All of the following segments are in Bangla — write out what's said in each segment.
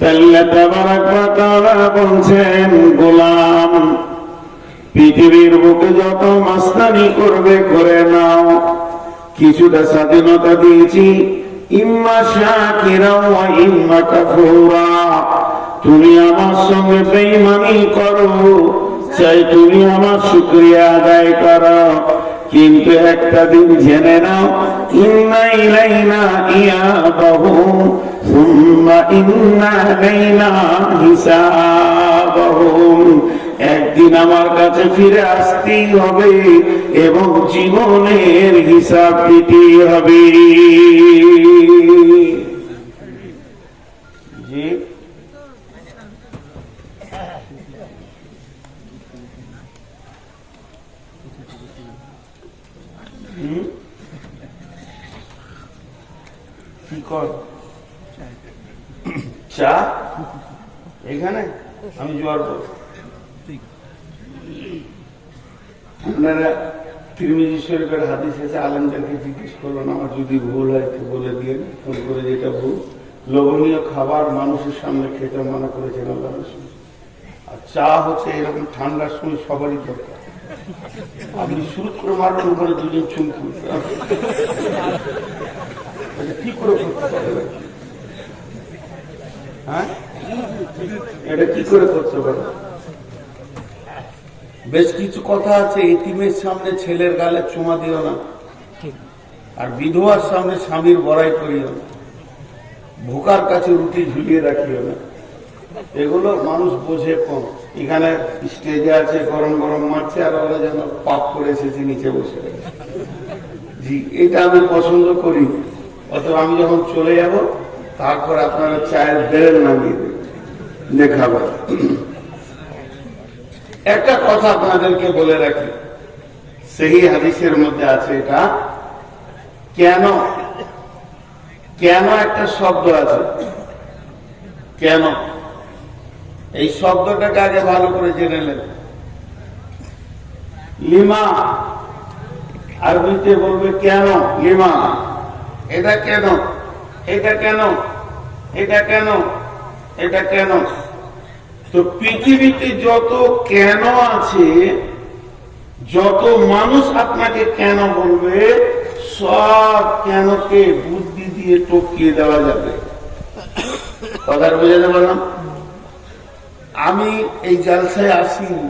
তাআলা তাবারাক ওয়া তাআলা বলছেন, গোলাম পৃথিবীর বুকে যত মাস্তানি করবে করে নাও, কিছুটা স্বাধীনতা দিয়েছি, ইম্মা শাকিরা ওয়া ইম্মা কাফুরা। তুমি আমার সঙ্গে বেঈমানি করো, চাই তুমি আমার শুকরিয়া আদায় করো, কিন্তু একটা দিন জেনে নাও, ইন্না ইলাইনা ইয়াবাহুম সুম্মা ইন্না আলাইনা হিসাবাহুম। একদিন আমার কাছে ফিরে আসতেই হবে এবং জীবনের হিসাব দিতেই হবে। জি কি কর চা এখানে আমি জোয়ার বল। আপনারা তিরমিজি শরীফের হাদিস আছে, আলেমদেরকে জিজ্ঞেস করলেন, আমার যদি ভুল হয় একটু বলে দিয়ে ফোন করে, যেটা ভুল। লোভনীয় খাবার মানুষের সামনে খেতে মানা করেছেন আল্লাহ রাসূল। আর চা হচ্ছে এরকম ঠান্ডার সময় সবারই দরকার। আপনি শুরু করে মারবেন, উপরে দুজন চুমকি কি করে করতে পারবে? হ্যাঁ, এটা কি করে করতে পারবে? বেশ কিছু কথা আছে, এতিমের সামনে ছেলের গালে চুমা দিও না, আর বিধবার সামনে স্বামীর বড়াই করিও না, ভোকার কাছে রুটি ঝুলিয়ে রাখিও না। এগুলো মানুষ বোঝে কম। এখানে স্টেজে আছে, গরম গরম মারছে, আর ওরা যেন পাপ করে এসেছে নিচে বসে। জি, এটা আমি পছন্দ করি। অথবা আমি যখন চলে যাব, তারপর আপনারা চায়ের বেড়ে নামিয়ে দেবেন, দেখাবেন। একটা কথা আপনাদেরকে বলে রাখি, সেই হাদিসের মধ্যে আছে এটা, কেন কেন একটা শব্দ আছে, কেন এই শব্দটাকে আগে ভালো করে জেনে নেন। লিমা আরবিতে বলবে কেন, লিমা, এটা কেন, এটা কেন, এটা কেন, এটা কেন। তো পৃথিবীতে যত কেন আছে, যত মানুষ আপনাকে কেন বলবে, সব কেনকে বুদ্ধি দিয়ে টপকিয়ে দেওয়া যাবে। কথা বোঝাতে পারলাম? আমি এই জালসায় আসিনি,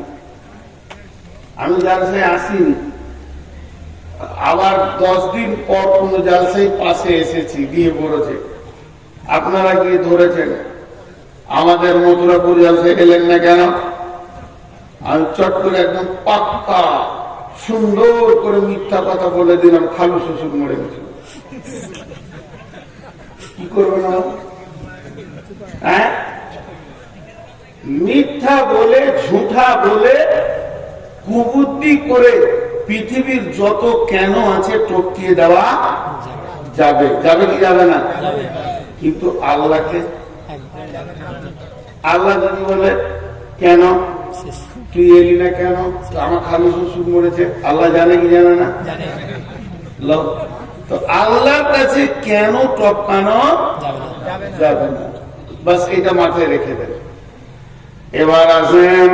আবার 10 দিন পর কোন জালসায় পাশে এসেছি, গিয়ে পড়েছে, আপনারা গিয়ে ধরেছেন। আমাদের মথুরাপুর জালসায় এলেন না কেন? আমি চট করে একদম পাক্কা সুন্দর করে মিথ্যা কথা বলে দিলাম, খালু শ্বশুর মরে গেছিল। কি করবেন? হ্যাঁ, মিথ্যা বলে, ঝুঠা বলে, কুবুদ্ধি করে পৃথিবীর যত কেন আছে টপকিয়ে দেওয়া যাবে। যাবে কি যাবে না? কিন্তু আল্লাহকে, আল্লাহ যদি বলে কেন তুই এলি না, কেন আমার খালু শ্বশুর মরেছে, আল্লাহ জানে কি জানে না? তো আল্লাহর কাছে কেন টপকানো যাবে না, বাস এটা মাথায় রেখে দেন। এবার আসেন,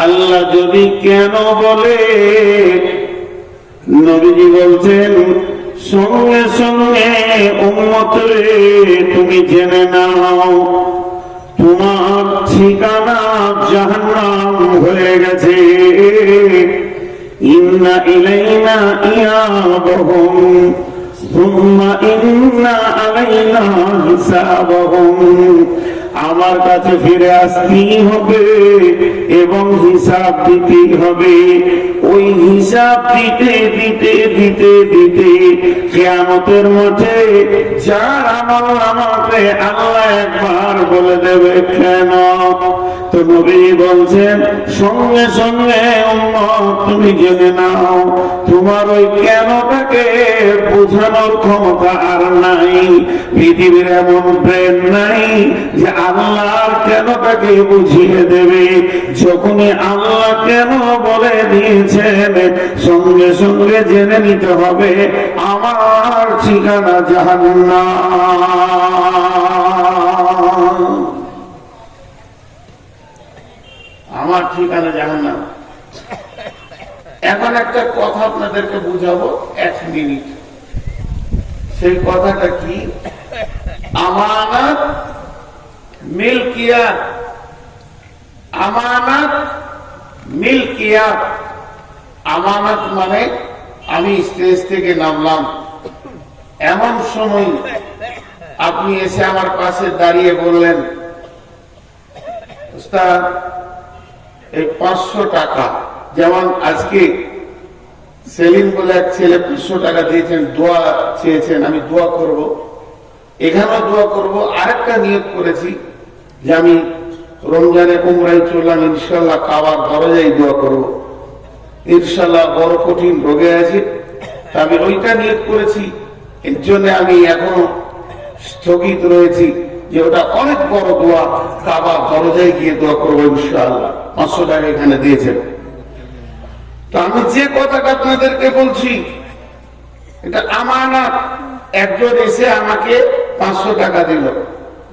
আল্লাহ যদি কেন বলে, নবীজি বলছেন, সঙ্গে সঙ্গে উম্মত রে তুমি জেনে নাও, তোমার ঠিকানা জাহান্নাম হয়ে গেছে। ইন্না ইলাইনা ইয়াবাহুম সুম্মা ইন্না আলাইনা হিসাবাহুম। আমার কাছে ফিরে আসতেই হবে এবং হিসাব দিতেই হবে। ওই হিসাব দিতে দিতে দিতে দিতে কিয়ামতের মাঠে যার আমল নামাতে আল্লাহ একবার বলে দেবে কেন। তো নবী বলছেন, সঙ্গে সঙ্গে উম্মত তুমি জেনে নাও, তোমার ওই কেনটাকে বোঝানোর ক্ষমতা আর নাই। পৃথিবীর এমন ব্রেন নাই যে আল্লাহর কেনটাকে বুঝিয়ে দেবে। যখনই আল্লাহ কেন বলে দিয়েছেন, সঙ্গে সঙ্গে জেনে নিতে হবে আমার ঠিকানা জাহান্নাম। একটা কথা আপনাদেরকে বুঝাবো 1 মিনিট। সেই কথাটা কি? আমানত মিলকিয়াত। আমানত মিলকিয়াত। আমানত মানে আমি স্টেজ থেকে নামলাম, এমন সময় আপনি এসে আমার পাশে দাঁড়িয়ে বললেন, উস্তাদ এই 500 টাকা, যেমন আজকে সেলিম বলে এক ছেলে 500 টাকা দিয়েছেন, দোয়া চেয়েছেন, আমি দোয়া করব, এখানেও দোয়া করব। আরেকটা নিয়ত করেছি যে আমি রমজানে উমরায় চললাম, ইনশাল্লাহ কাবার দরজায় দোয়া করব, ইনশাল্লাহ বড় কঠিন রোগে আছে, তা আমি ওইটা নিয়ত করেছি। এর জন্য আমি এখনো স্থগিত রয়েছি যে ওটা অনেক বড় দোয়া, কাবার দরজায় গিয়ে দোয়া করবো ইনশাআল্লাহ। 500 টাকা এখানে দিয়েছেন। তো আমি যে কথাটা আপনাদেরকে বলছি এটা আমানত। একজন এসে আমাকে 500 টাকা দিল,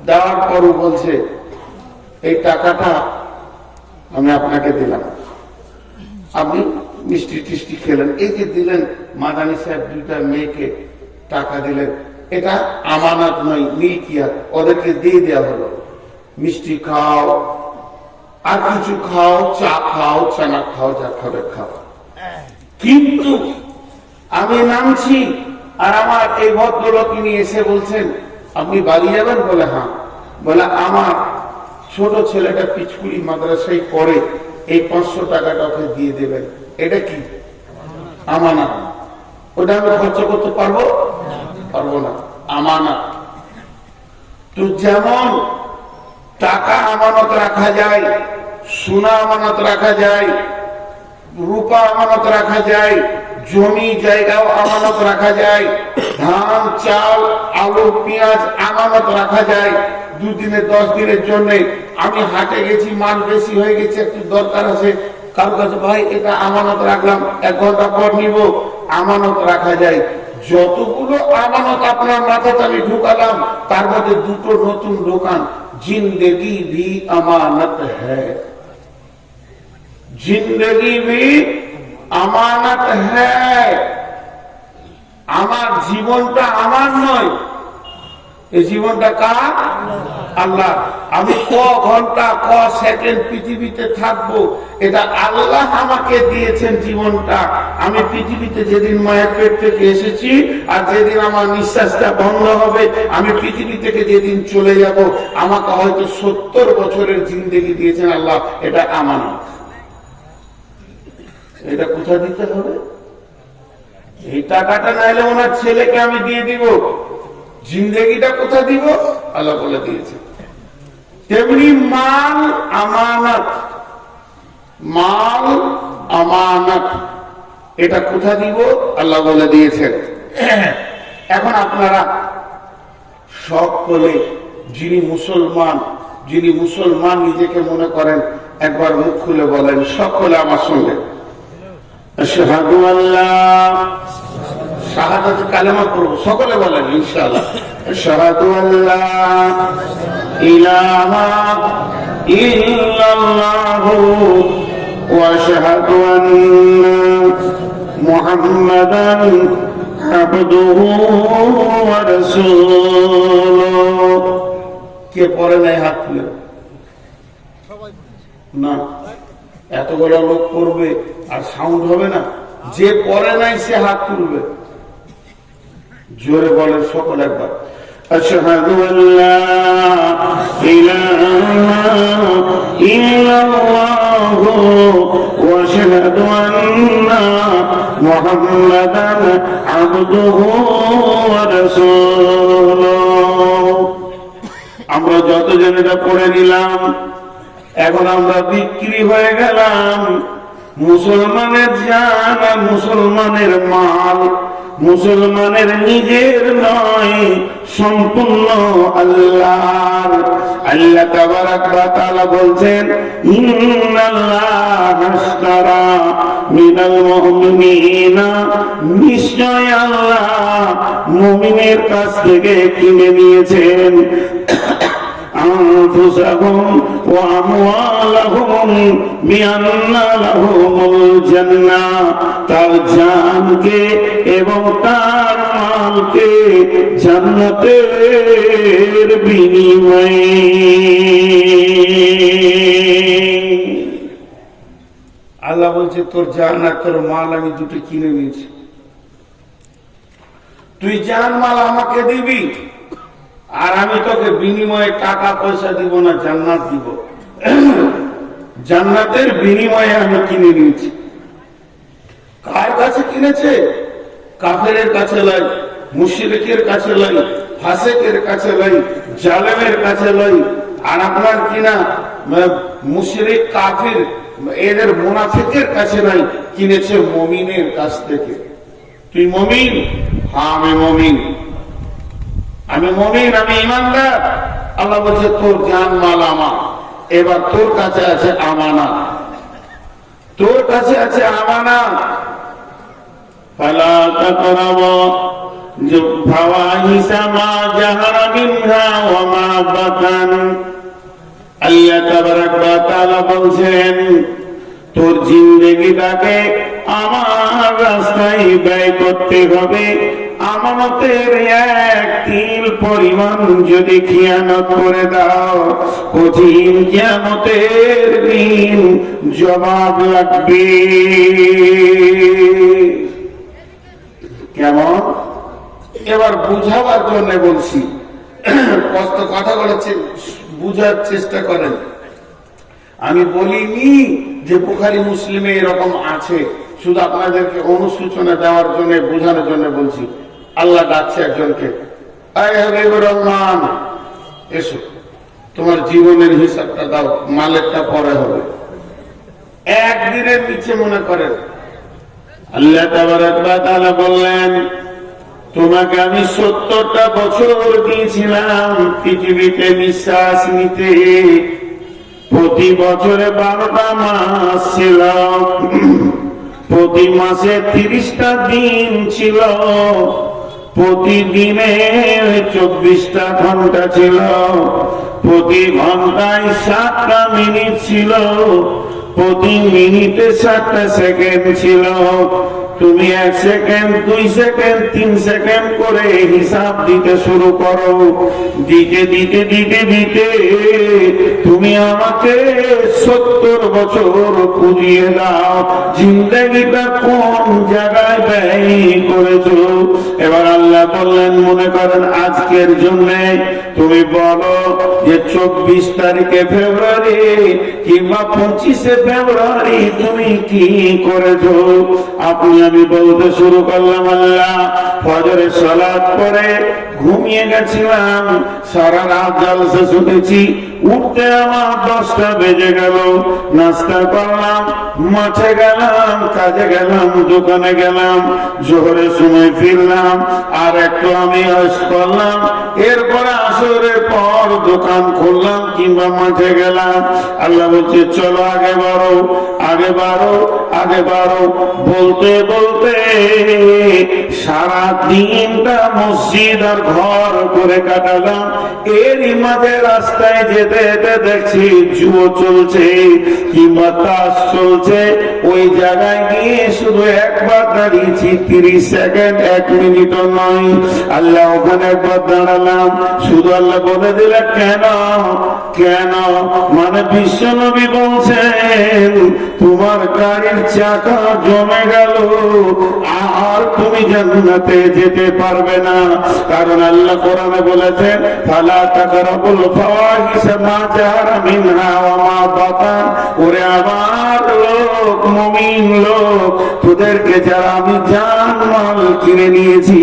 দেওয়ার পরও বলছে এই টাকাটা আমি আপনাকে দিলাম, আপনি মিষ্টি টিষ্টি খেলেন, এই যে দিলেন, মাদানী সাহেব 2টা মেয়েকে টাকা দিলেন, এটা আমানত নয়, মিলকিয়াত। ওদেরকে দিয়ে দেওয়া হলো, মিষ্টি খাও, আর কিছু খাও, চা খাও, চানা খাও, যা খাবে খাও। কিন্তু আমি নামছি আর আমার এই ভদ্রলোক নিয়ে এসে বলছেন আপনি বাড়ি যাবেন? বলে হ্যাঁ। বলে আমার ছোট ছেলেটা পিচকুড়ি মাদ্রাসায় পড়ে, এই 500 টাকাটা ওকে দিয়ে দেবেন। এটা কি? আমানত। ওটা আমি খরচ করতে পারবো? পারবো না। আমানত। তো যেমন টাকা আমানত রাখা যায়, সোনা আমানত রাখা যায়, রূপা আমানত রাখা যায়, জমি জায়গাও আমানত রাখা যায়, ধান চাল আলু পেঁয়াজ আমানত রাখা যায়। 2 দিনের 10 দিনের জন্য আমি হাটে গেছি, মাল বেশি হয়ে গেছে, একটু দরকার আছে, কারো কাছে ভাই এটা আমানত রাখলাম, 1 ঘন্টা পর নিব, আমানত রাখা যায়। যতগুলো আমানত আপনার মাথাতে আমি ঢুকালাম, তার মধ্যে 2টো নতুন দোকান। জিন্দেগি ভি আমানত হ্যায়, জিন্দেগি ভি আমানত হ্যায়। আমার জীবনটা আমার নয়, এই জীবনটা কার? আল্লাহ। আমি ক ঘন্টা ক সেকেন্ড পৃথিবীতে থাকবো, এটা আল্লাহ আমাকে দিয়েছেন জীবনটা। আমি পৃথিবীতে যেদিন মায়ের পেট থেকে এসেছি আর যেদিন আমার নিঃশ্বাসটা বন্ধ হবে, আমি পৃথিবী থেকে যেদিন চলে যাব, আমাকে হয়তো 70 বছরের জিন্দেগি দিয়েছেন আল্লাহ, এটা আমানত। এটা কোথা দিতে হবে? এই টাকাটা নাইলে ওনার ছেলেকে আমি দিয়ে দিব, জিন্দেগিটা কোথা দিব? আল্লাহ বলে দিয়েছে। তেমনি মাল আমানত, মাল আমানত, এটা কোথা দিব? আল্লাহ বলে দিয়েছেন। এখন আপনারা সকলে যিনি মুসলমান নিজেকে মনে করেন, একবার মুখ খুলে বলেন সকলে আমার সঙ্গে, আশহাদু আল্লাহ, শাহাদাত কালেমা পড়ব, সকলে বলেন ইনশাআল্লাহ, আশহাদু আল্লাহ ইলাহা ইল্লাল্লাহু ওয়া আশহাদু আন্না মুহাম্মাদান আবদুহু ওয়া রাসূলুহু। কে পড়ে নাই হাত তুলে? না, এতগুলো লোক করবে আর সাউন্ড হবে না। যে পড়ে নাই সে হাত তুলবে। জোরে বলেন সকল একবার, আশহাদু আল্লা ইলাহা ইল্লাল্লাহু ওয়া আশহাদু আন্না মুহাম্মাদান আবদুহু ওয়া রাসূলুহু। আমরা যতজন এটা পড়ে নিলাম, এখন আমরা বিক্রি হয়ে গেলাম। মুসলমানের জান আর মুসলমানের মাল মুসলমানের নিজের নয়, সম্পূর্ণ আল্লাহর। আল্লাহ তাবারাক ওয়া তাআলা বলছেন, ইন্নাল্লাহা আশতারা মিনাল মুমিনিনা, নিশ্চয় আল্লাহ মুমিনের কাছ থেকে কিনে নিয়েছেন أنفسهم وأموالهم بأن لهم الجنة তার জানকে এবং তার মালকে জান্নাতের বিনিময়ে। আল্লাহ বলছে তোর জান আর তোর মাল আমি দুটো কিনে নিয়েছি, তুই জান মাল আমাকে দিবি আর আমি তোকে বিনিময়ে টাকা পয়সা দিব না, জান্নাত দিব। জান্নাতের বিনিময়ে আমি কিনে নিয়েছি। কার কাছে কিনেছে? কাফেরের কাছে লাই, মুশরিকের কাছে লাই, ফাসিকের কাছে লাই, জালেমের কাছে লাই। আর আপনার কিনা মুশরিক কাফির এদের মুনাফিকের কাছে নাই, কিনেছে মুমিনের কাছ থেকে। তুই মুমিন? হ্যাঁ আমি মুমিন, আমি মুমিন, আমি ইমানদার। আল্লাহ বলছে তোর জান মাল আমার, এবার তোর কাছে আছে আমানা, তোর কাছে আছে আমানা। ফালা তাকরাবু ফাওয়াহিশা মা জাহারা মিনহা ওয়া মা বাতান। আল্লাহ তাবারাক ওয়া তাআলা বলছেন তোর জিন্দেগিটাকে আমার রাস্তায় ব্যয় করতে হবে। আমানতের এক তিল পরিমাণ যদি খিয়ানত করে দাও, কঠিন কিয়ামতের দিন জবাব লাগবে। কেমন? এবার বুঝাবার জন্য বলছি, কষ্ট কথা বলেছে, বুঝার চেষ্টা করেন। আমি বলিনি যে বুখারী মুসলিমে এরকম আছে, শুধু আপনাদেরকে অনুসূচনা দেওয়ার জন্য, বোঝানোর জন্য বলছি। আল্লাহ ডাকছে একজনকে, আয় হাবিবুর রহমান এসো, তোমার জীবনের হিসাবটা দাও, মালেরটা পরে হবে। একদিনের নিচে মনে করেন আল্লাহ তাবারাক ওয়া তাআলা বললেন তোমাকে আমি 70টা বছর দিয়েছিলাম পৃথিবীতে নিঃশ্বাস নিতে। প্রতি বছরে 12টা মাস ছিল, প্রতি মাসে 30টা দিন ছিল, প্রতিদিনে 24টা ঘন্টা ছিল, প্রতি ঘন্টায় 7টা মিনিট ছিল, প্রতি মিনিটে 7টা সেকেন্ড ছিল। তুমি 1 সেকেন্ড, 2 সেকেন্ড, 3 সেকেন্ড করে হিসাব দিতে শুরু করো। দিতে দিতে দিতে দিতে তুমি আমাকে 70 বছর পুজিয়ে দাও। জিন্দেগিটা কোন জায়গায় ব্যয় করেছো? এবার আল্লাহ বললেন মনে করেন আজকের জন্য তুমি বলো যে 24 তারিখে ফেব্রুয়ারি কিংবা 25শে ফেব্রুয়ারি তুমি কি করেছো? আপনি আমি বলতে শুরু করলাম আল্লাহ ফজরের সালাত পরে ঘুমিয়ে গেছিলাম, সারা রাত জলসা শুনেছি, উঠতে আমার 10টা বেজে গেল। নাস্তা করলাম, মাঠে গেলাম, কাজে গেলাম, দোকানে গেলাম, জোহরের সময় ফিরলাম, আর একটু আমি আশ করলাম, এরপরে আসরের পর দোকান খুললাম কিংবা মাঠে গেলাম। আল্লাহ বলছে চলো আগে বাড়ো, আগে বাড়ো, আগে বাড়ো। বলতে বলতে সারা দিনটা মসজিদ আর ঘর করে কাটালাম। এরই মাঝে রাস্তায় যেতে যেতে দেখছি জুয়ো চলছে কিংবা তাস চলছে। ওই জায়গায় গিয়ে শুধু একবার দাঁড়িয়েছি, 30 সেকেন্ড, 1 মিনিটও নয়। আল্লাহ ওখানে একবার দাঁড়ালাম, শুধু আল্লাহ বলে দিলে কেন কেন? মানে বিশ্বনবী বলছেন তোমার গাড়ির চাকা জমে গেল আর তুমি জান্নাতে যেতে পারবে না। কারণ আল্লাহ কোরআনে বলেছেন ফালা তাকরাবুল ফাওয়াহিশা মা জাহারা মিনহা ওয়া মা বাতান। ওরে আমার লোক, মুমিন লোক, তোদেরকে যারা আমি জান মাল কিনে নিয়েছি,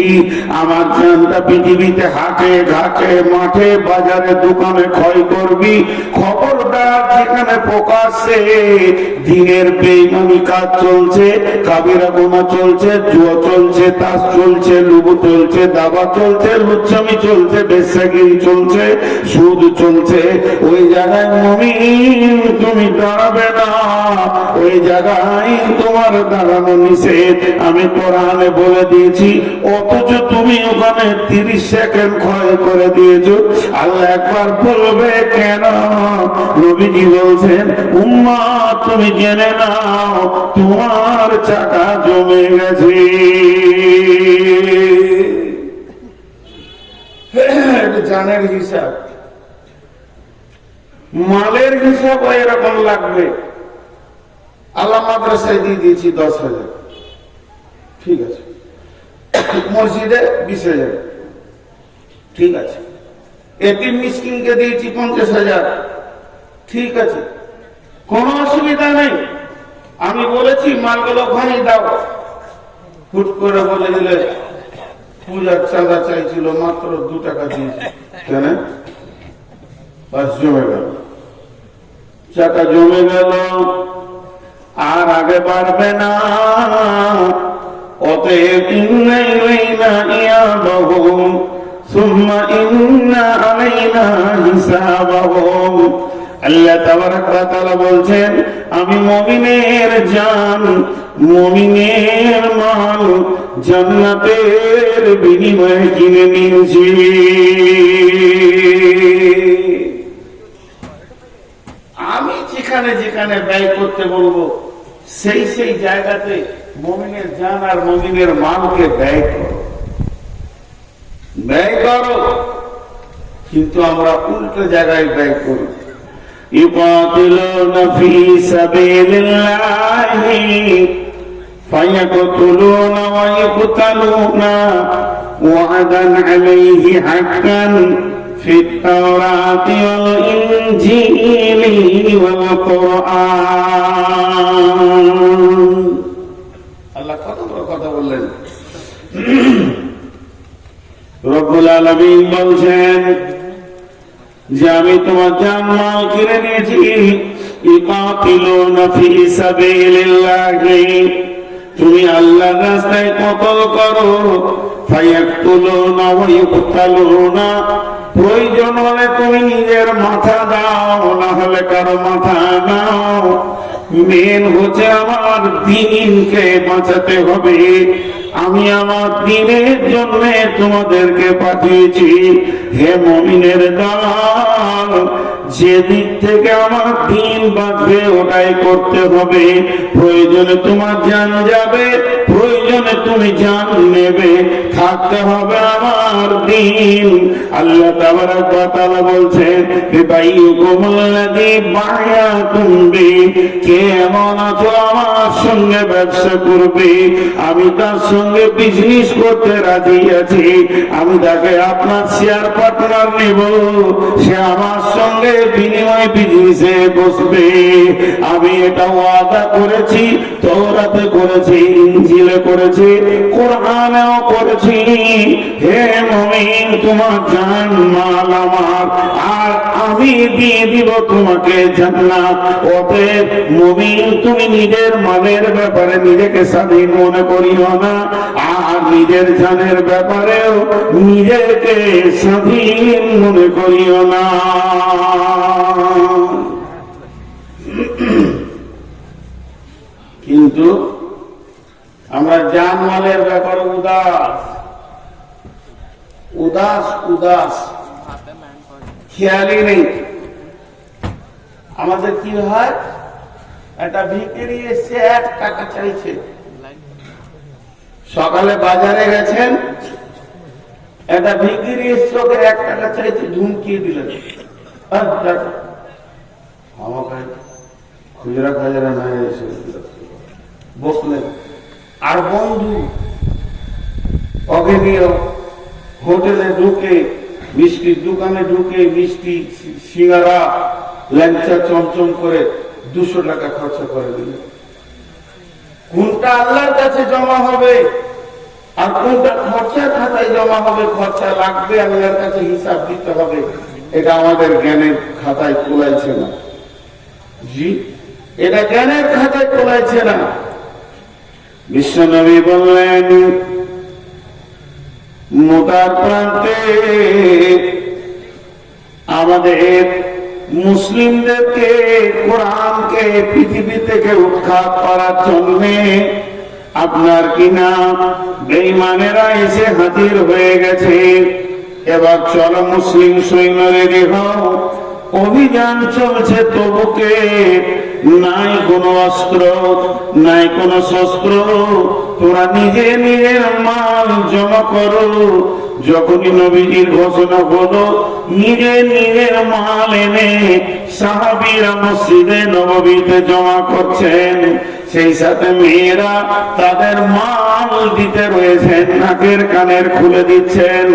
আমার জানটা পৃথিবীতে হাটে ঘাটে মাঠে বাজারে দোকানে ক্ষয় করবি, খবরদার যেখানে প্রকাশ্যে দিনের বেঈমানি কাজ চলছে, কাবিরা গুনাহ চলছে, জুয়া চলছে, তাস চলছে, লুবু চলছে, দাবা চলছে, লুচ্ছামি চলছে, বেশ্যাগিরি চলছে, সুদ চলছে, ওই জায়গায় মুমিন তুমি দাঁড়াবে না, ওই জায়গায় তোমার দাঁড়ানো নিষেধ। আমি কোরআনে বলে দিয়েছি, অথচ তুমি ওখানে 30 সেকেন্ড ক্ষয় করে দিয়েছ। কিছু আল্লাহ একবার বলবে কেন? নবীজি বলছেন, উম্মত তুমি জেনে নাও তোমার চাকা জমে গেছে। জানের হিসাব, মালের হিসাব এরকম লাগবে। আল্লাহ মাদ্রাসায় দিয়ে দিয়েছি 10,000, ঠিক আছে। মসজিদে 20,000, ঠিক আছে। এতিম মিসকিনকে দিয়েছি 50,000, ঠিক আছে, কোনো অসুবিধা নেই। আমি বলেছি মালগুলো ওখানে দাও। হুট করে বলে দিলে পূজার চাঁদা চাইছিল, মাত্র 2 টাকা দিয়েছি, কেন? বাস জমে গেল, চাকা জমে গেল, আর আগে বাড়বে না। অতএব ইন্না ইলাইনা ইয়াবাহুম সুম্মা ইন্না আলাইনা হিসাবাহুম। আল্লাহ তাবারক ওয়া তাআলা বলছেন, আমি মুমিনের জান, মুমিনের মাল জান্নাতের বিনিময়ে কিনে নিয়েছি। আমি যেখানে যেখানে ব্যয় করতে বলবো সেই সেই জায়গাতে মুমিনের জান আর মুমিনের মালকে ব্যয় করো, ব্যয় করো। কিন্তু আমরা উল্টো জায়গায় ব্যয় করি। ইউকাতিলুনা ফি সাবিলিল্লাহি ফায়াকতুলুনা ওয়া ইউকতালুনা ওয়া'দান আলাইহি হাক্কান ফিত তাওরাতি ওয়াল ইনজিলি ওয়াল কুরআন। আল্লাহ কত বড় কথা বললেন। রব্বুল আলামিন বলছেন যে আমি তোমার জান মাল কিনে নিয়েছি। ইকাতিলুনা ফি সাবিলিল্লাহি, তুমি আল্লাহর রাস্তায় কতল করো। ফায়াকতুলুনা ওয়া ইউকতালুনা, প্রয়োজন হলে তুমি নিজের মাথা দাও, না হলে কারো মাথা নাও। মেন হচ্ছে আমার দ্বীনকে বাঁচাতে হবে। আমি আমার দ্বীনের জন্য তোমাদেরকে পাঠিয়েছি। হে মুমিনের দল, যে দিক থেকে আমার দ্বীন বাঁচবে ওটাই করতে হবে। প্রয়োজনে তোমার জান যাবে, প্রয়োজনে তুমি জান নেবে, থাকতে হবে আমার দ্বীন। আল্লাহ তাবারক ওয়া তাআলা বলছেন, বিবাইয়ুকুমুল্লাযী বায়াতুম বি, কে এমন আছো আমার সঙ্গে ব্যবসা করবে, আমি তার সঙ্গে বিজনেস করতে রাজি আছি, আমি তাকে আপনার শেয়ার পার্টনার নেব, সে আমার সঙ্গে বিনিময় বিজনেসে বসবে। আমি এটা ওয়াদা করেছি, তাওরাতে করেছি, ইনজিলে করেছি, কোরআনেও করেছি। হে মুমিন, তোমার জান মাল আমার, আর আমি দিয়ে দিব তোমাকে জান্নাত। অতএব মুমিন, তুমি নিজের মালের ব্যাপারে নিজেকে স্বাধীন মনে করিও না, আর নিজের জানের ব্যাপারেও নিজেকে স্বাধীন মনে করিও না। কিন্তু আমরা জান মালের ব্যাপারে উদাস, খেয়ালই নেই। আমাদের কি হয়, একটা ভিখারি এসে 1 টাকা চাইছে, সকালে বাজারে গেছেন, একটা ভিখারি এসে ওকে 1 টাকা চাইছে, ধুমকিয়ে দিলেন, আমাকে খুচরা খাজরা না এসে বসলেন। আর বন্ধু ওকে নিয়ে হোটেলে ঢুকে, মিষ্টির দোকানে ঢুকে মিষ্টি, সিঙ্গারা, ল্যাংচা চমচম করে 200 টাকা খরচা করে দিল। কোনটা আল্লাহর কাছে জমা হবে আর কোনটা খরচার খাতায় জমা হবে? খরচা লাগবে, আল্লাহর কাছে হিসাব দিতে হবে। এটা আমাদের জ্ঞানের খাতায় কোলাইছে না। জি, এটা জ্ঞানের খাতায় কোলাইছে না। বিশ্বনবী বললেন, মোতার প্রান্তে আমাদের মুসলিমদেরকে, কোরআনকে পৃথিবী থেকে উৎখাত করার জন্য আপনার কিনা বেঈমানেরা এসে হাজির হয়ে গেছে। এবার চলো মুসলিম সৈন্য রেডি হও, অভিযান চলছে তবুকে। নাই কোনো অস্ত্র, নাই কোনো শস্ত্র, তোরা নিজে নিজের মাল জমা করো। যখনই নবীজির ঘোষণা হলো, নিজে নিজের মাল এনে সাহাবীরা মসজিদে নববীতে জমা করছেন। সেই সাথে মেয়েরা তাদের মাল দিতে রয়েছেন, নাকের কানের খুলে দিচ্ছেন।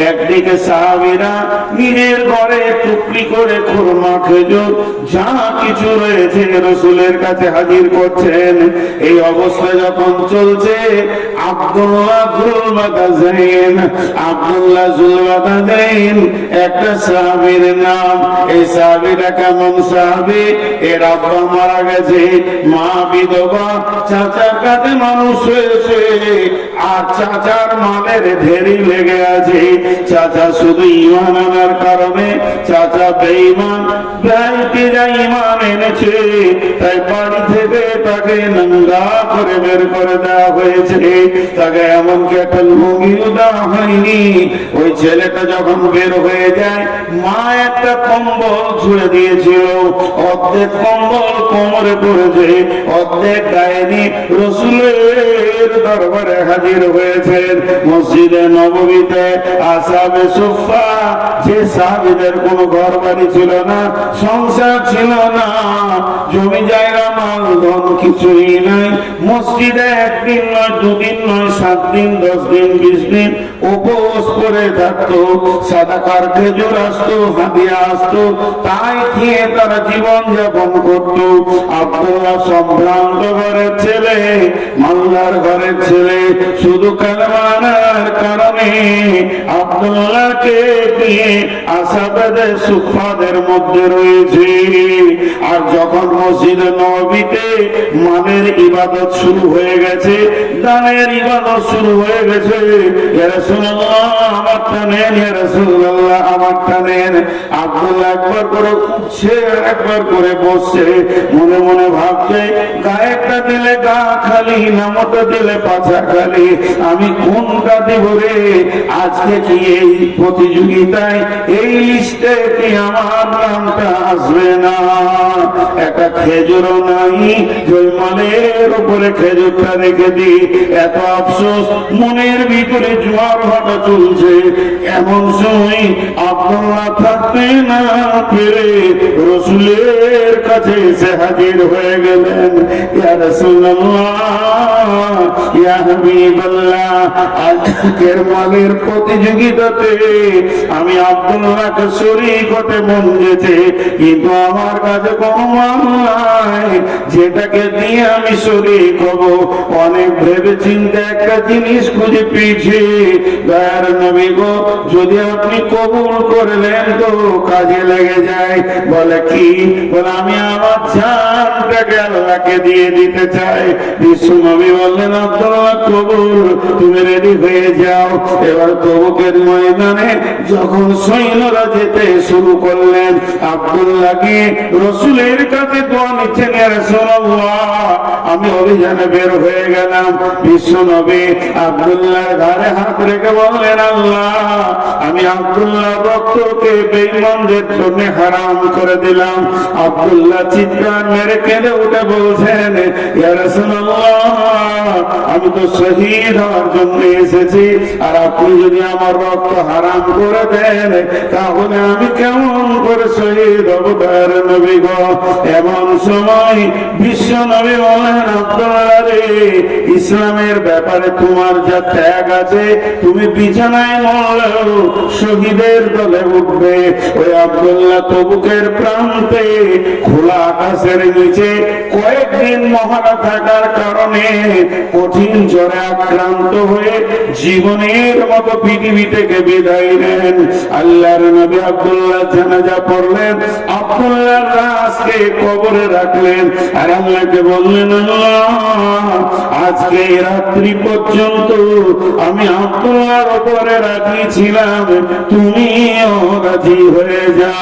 একদিকে সাহাবীরা নিজের ঘরে টুকরি করে খুরমা খেজুর যা কিছু রয়েছে রাসূলের কাছে হাজির করছেন। এই অবস্থা যখন চলছে, আব্দুল্লাহ জুলবাদাইন একটা সাহাবীর নাম। এই সাহাবীরা কেমন সাহাবী? এর আব্বা মারা গেছে, মা বিধবা, চাচার কাছে মানুষ হয়েছে, আর চাচার মালের ঢেরি লেগে আছে। চাচা শুধু ঈমান আনার কারণে, চাচা বেঈমান, ভাইটিরা ঈমান এনেছে, তাই বাড়ি থেকে তাকে নোংরা করে বের করে দেওয়া হয়েছে। তাকে এমনকি একটা লুঙ্গিও দেওয়া হয়নি। ওই ছেলেটা যখন বের হয়ে যায়, মা একটা কম্বল ছুঁড়ে দিয়েছিল, অর্ধেক কম্বল কোমরে পড়েছে, অর্ধেক গায়েনি। রাসূলের দরবারে হাজির হয়েছেন মসজিদে নববীতে। আসহাবে সুফফা, যে সাহাবীদের কোনো ঘর বাড়ি ছিল না, সংসার ছিল না, জমি জায়গা মাল ধন কিছুই নাই, মসজিদে একদিন নয়, দুদিন নয়, 7 দিন, 10 দিন, 20 দিন উপবাস করে থাকতো। সাদাকার খেজুর আসতো, হাদিয়া আসতো, তাই খেয়ে তারা জীবন যাপন করত। আব্দুল্লাহ সম্ভ্রান্ত ঘরের ছেলে, মালদার ঘরের ছেলে, শুধু কালেমার কারণে আব্দুল্লাহকে নিয়ে আসহাবে সুফফাদের মধ্যে রয়েছে। আর যখন মসজিদে নববীতে মালের ইবাদত শুরু হয়ে গেছে, দানের ইবাদত শুরু হয়ে গেছে, ইয়া রাসূলুল্লাহ আমারটা নেন, ইয়া রাসূলুল্লাহ আমারটা নেন। আব্দুল্লাহ একবার করে উঠছে, একবার করে বসছে, মনে মনে ভাবছে, গায়েরটা দিলে গা খালি, নামটা দিলে পাছা খালি, আমি কোনটা দেব রে? আজকে কি এই প্রতিযোগিতায়, এই লিস্টে কি আমার নামটা আসবে না? একটা খেজুরও নাই, জয়মালের উপরে খেজুরটা রেখে দি। এত আফসোস, মনের ভিতরে জোয়ার ভাটা চলছে। এমন সময় আব্দুল্লাহ থাকতে না পেরে রাসূলের কাছে এসে হাজির হয়ে গেলেন। ইয়া রাসূলুল্লাহ, ইয়া হাবিবাল্লাহ, আজকের মালের প্রতিযোগিতাতে আমি আব্দুল্লাহকে শরীক হতে মন যেতে, কিন্তু আমার কাছে কোনো মাল নাই যেটাকে দিয়ে আমি শরীক হব। অনেক ভেবে চিন্তে একটা জিনিস খুঁজে পেয়েছি। দয়ার নবী গো, যদি আপনি কবুল করলেন তো কাজে লেগে যায়। বলে কি? বলে আমি আমার জানটাকে আল্লাহকে দিয়ে দিতে চাই। বিশ্ব নবী বললেন, আব্দুল্লাহ কবুল, তুমি রেডি হয়ে যাও। এবার তবুকের ময়দানে যখন সৈন্যরা যেতে শুরু করলেন, আব্দুল্লাহকে রাসূলের কাছে দোয়া নিচ্ছেন, ইয়া রাসূলুল্লাহ আমি অভিযানে বের হয়ে গেলাম। বিশ্ব নবী আব্দুল্লাহর ঘাড়ে হাত রেখে বললেন, আল্লাহ আমি আব্দুল্লাহ রক্তকে বেঈমানদের জন্য হারাম করে দিলাম। আব্দুল্লাহ চিৎকার মেরে কেঁদে উঠে বলছেন, ইয়া রাসূলুল্লাহ আমি তো শহীদ হওয়ার জন্য এসেছি, আর আপনি যদি আমার রক্ত হারাম করে দেন তাহলে আমি কেমন করে শহীদ হব? দয়ার নবী গো, এমন সময় বিশ্ব নবী বলেন, আব্দুল্লাহ রে, ইসলামের ব্যাপারে তোমার যা ত্যাগ আছে, তুমি বিছানায় মরলেও শহীদের দলে উঠবে। ওই আব্দুল্লাহ তবুকের প্রান্তে খোলা আকাশের নিচে কয়েকদিন মহারা থাকার কারণে কঠিন জ্বরে আক্রান্ত হয়ে জীবনের মতো পৃথিবী থেকে বিদায় নেন। আল্লাহর নবী আব্দুল্লাহ জানাজা পড়লেন, আব্দুল্লাহর লাশকে কবরে রাখলেন, আর আল্লাহকে বললেন, আল্লাহ আজকে রাত্রি পর্যন্ত আমি আব্দুল্লাহর উপরে রাজি ছিলাম, তুমিও রাজি হয়ে যাও।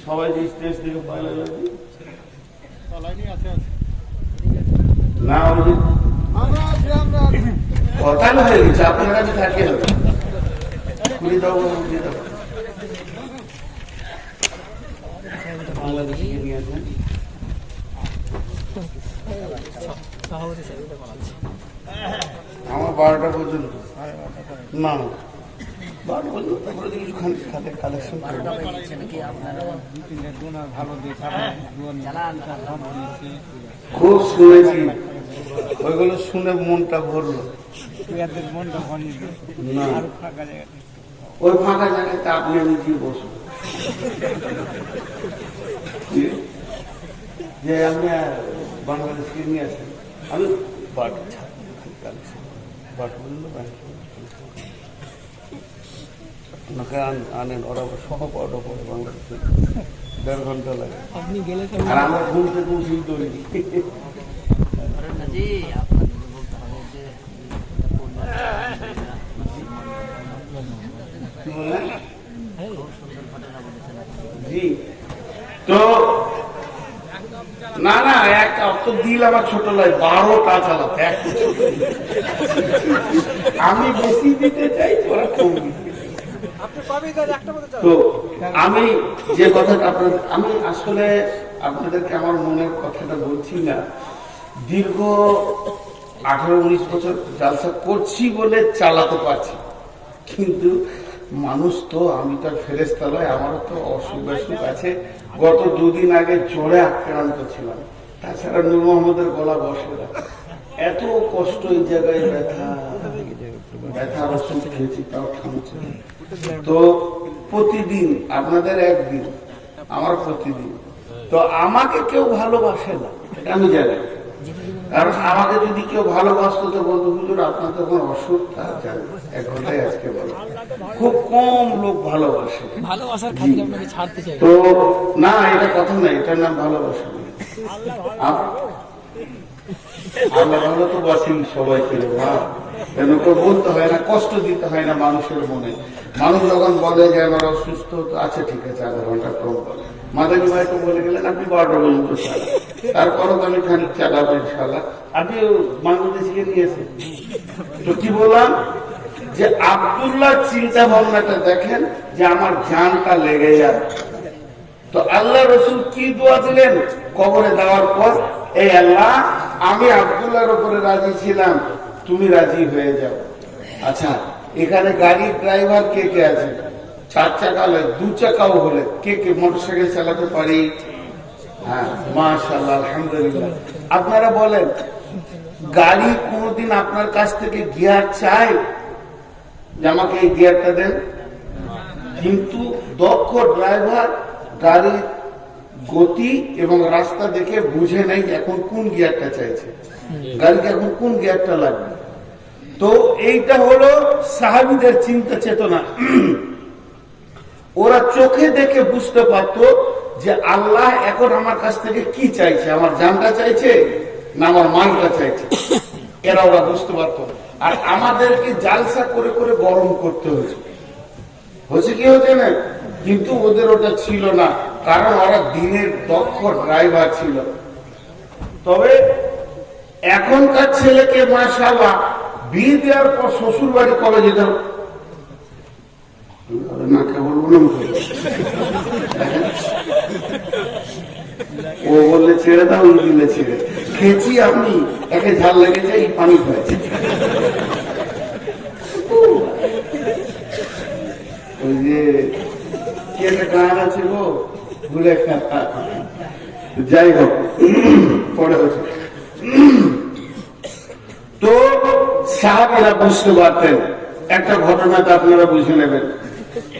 সবাই যে স্টেজ থেকে পাইলে না তাহলে হয়ে গেছে, আপনার কাছে থাকে হবে কুড়ি দাও দিয়ে দাও। বাংলাদেশে নিয়ে আসেন আমার 12টা পর্যন্ত না 12টা পর্যন্ত, তারপরে কিছু খাতে কালেকশন খুব শুনেছি, ওইগুলো শুনে মনটা ভরলো না। ওই ফাঁকা জায়গাতে আপনি আমি কি বসবো যে আপনি বাংলাদেশকে নিয়ে আসেন, আমি আনেন, ওরা সহ পাওয়াটা পরে বাংলাদেশে 1.5 ঘন্টা লাগে, আর আমরা ঘুম থেকে উঠি তৈরি। জি তো না না, একটা অত দিল আমার ছোট লাই 12টা চালাতে, আমি বেশি দিতে চাই, ওরা কম দিতে। তো আমি যে কথাটা আমি আসলে আপনাদেরকে আমার মনের কথাটা বলছি না, দীর্ঘ 18-19 বছর জালসা করছি বলে চালাতে পারছি, কিন্তু মানুষ তো, আমি তো ফেরেশতা নয়, আমারও তো অসুখ বিসুখ আছে। গত 2 দিন আগে জ্বরে আক্রান্ত ছিলাম, তাছাড়া নূর মোহাম্মদের গলা বসে না, এত কষ্ট, এই জায়গায় ব্যথার ওষুধ খেয়েছি তাও থামছে। তো প্রতিদিন আপনাদের একদিন, আমার প্রতিদিন। তো আমাকে কেউ ভালোবাসে না, এটা আমি জানি, কারণ আমাকে যদি কেউ ভালোবাসতো তো বলতো হুজুর আপনার তখন অসুখ, তা জানি 1 ঘন্টায় আজকে বলো, খুব কম লোক ভালোবাসে। তো না, এটা কথা না, এটার নাম ভালোবাসা না। আল্লাহ ভালো তো বাসেন সবাইকে, কেন বলতে হয় না, কষ্ট দিতে হয় না মানুষের মনে। মানুষ যখন বলে যে আমার অসুস্থ, তো আছে ঠিক আছে, 1/2 ঘন্টা কম বলে। মাদানী ভাই তো বলে গেলেন আপনি 12টা পর্যন্ত চালান, তারপরও আমি খানিক চালাবো ইনশাল্লাহ। আপনি বাংলাদেশকে নিয়েছেন তো কি বললাম, যে আব্দুল্লাহ চিন্তা ভাবনাটা দেখেন, যে আমার জানটা লেগে যাবে। তো আল্লাহ রসুল কি দোয়া দিলেন কবরে দেওয়ার পর, এই আল্লাহ আমি আব্দুল্লাহর উপরে রাজি ছিলাম, তুমি রাজি হয়ে যাও। আচ্ছা, এখানে গাড়ির ড্রাইভার কে কে আছে? 4 চাকা হলে, 2 চাকাও হলে কে কে মোটরসাইকেল চালাতে পারি? হ্যাঁ, মাশাআল্লাহ, আলহামদুলিল্লাহ। আপনারা বলেন, গাড়ি কোনদিন আপনার কাছ থেকে গিয়ার চায় যে আমাকে এই গিয়ারটা দেন? কিন্তু দক্ষ ড্রাইভার গাড়ির গতি এবং রাস্তা দেখে বুঝে নেই এখন কোন গিয়ারটা চাইছে, গাড়িকে এখন কোন গিয়ারটা লাগবে। তো এইটা হলো সাহাবীদের চিন্তা চেতনা। ওরা চোখে দেখে বুঝতে পারত যে আল্লাহ এখন আমার কাছ থেকে কি চাইছে, আমার জানটা চাইছে না আমার মালটা চাইছে, এরা ওরা বুঝতে পারত। আর আমাদেরকে জালসা করে করে গরম করতে হয়েছে কি হচ্ছে না, কিন্তু ওদের ওটা ছিল না, কারণ ওরা দিনের দক্ষ ড্রাইভার ছিল। তবে এখনকার ছেলেকে মাশাআল্লাহ বিয়ে দেওয়ার পর শ্বশুর বাড়ি কবে যেতে হবে না, কেবল ও বললে ছেড়ে দাও, দিলে ছেড়ে খেয়েছি আমি, একে ঝাল লেগেছে, এই পানি হয়েছে। ওই যে কি একটা গান আছে গো, ভুলে যাই হোক, পরে হচ্ছে। তো সাহাবীরা বুঝতে পারতেন। একটা ঘটনাটা আপনারা বুঝে নেবেন,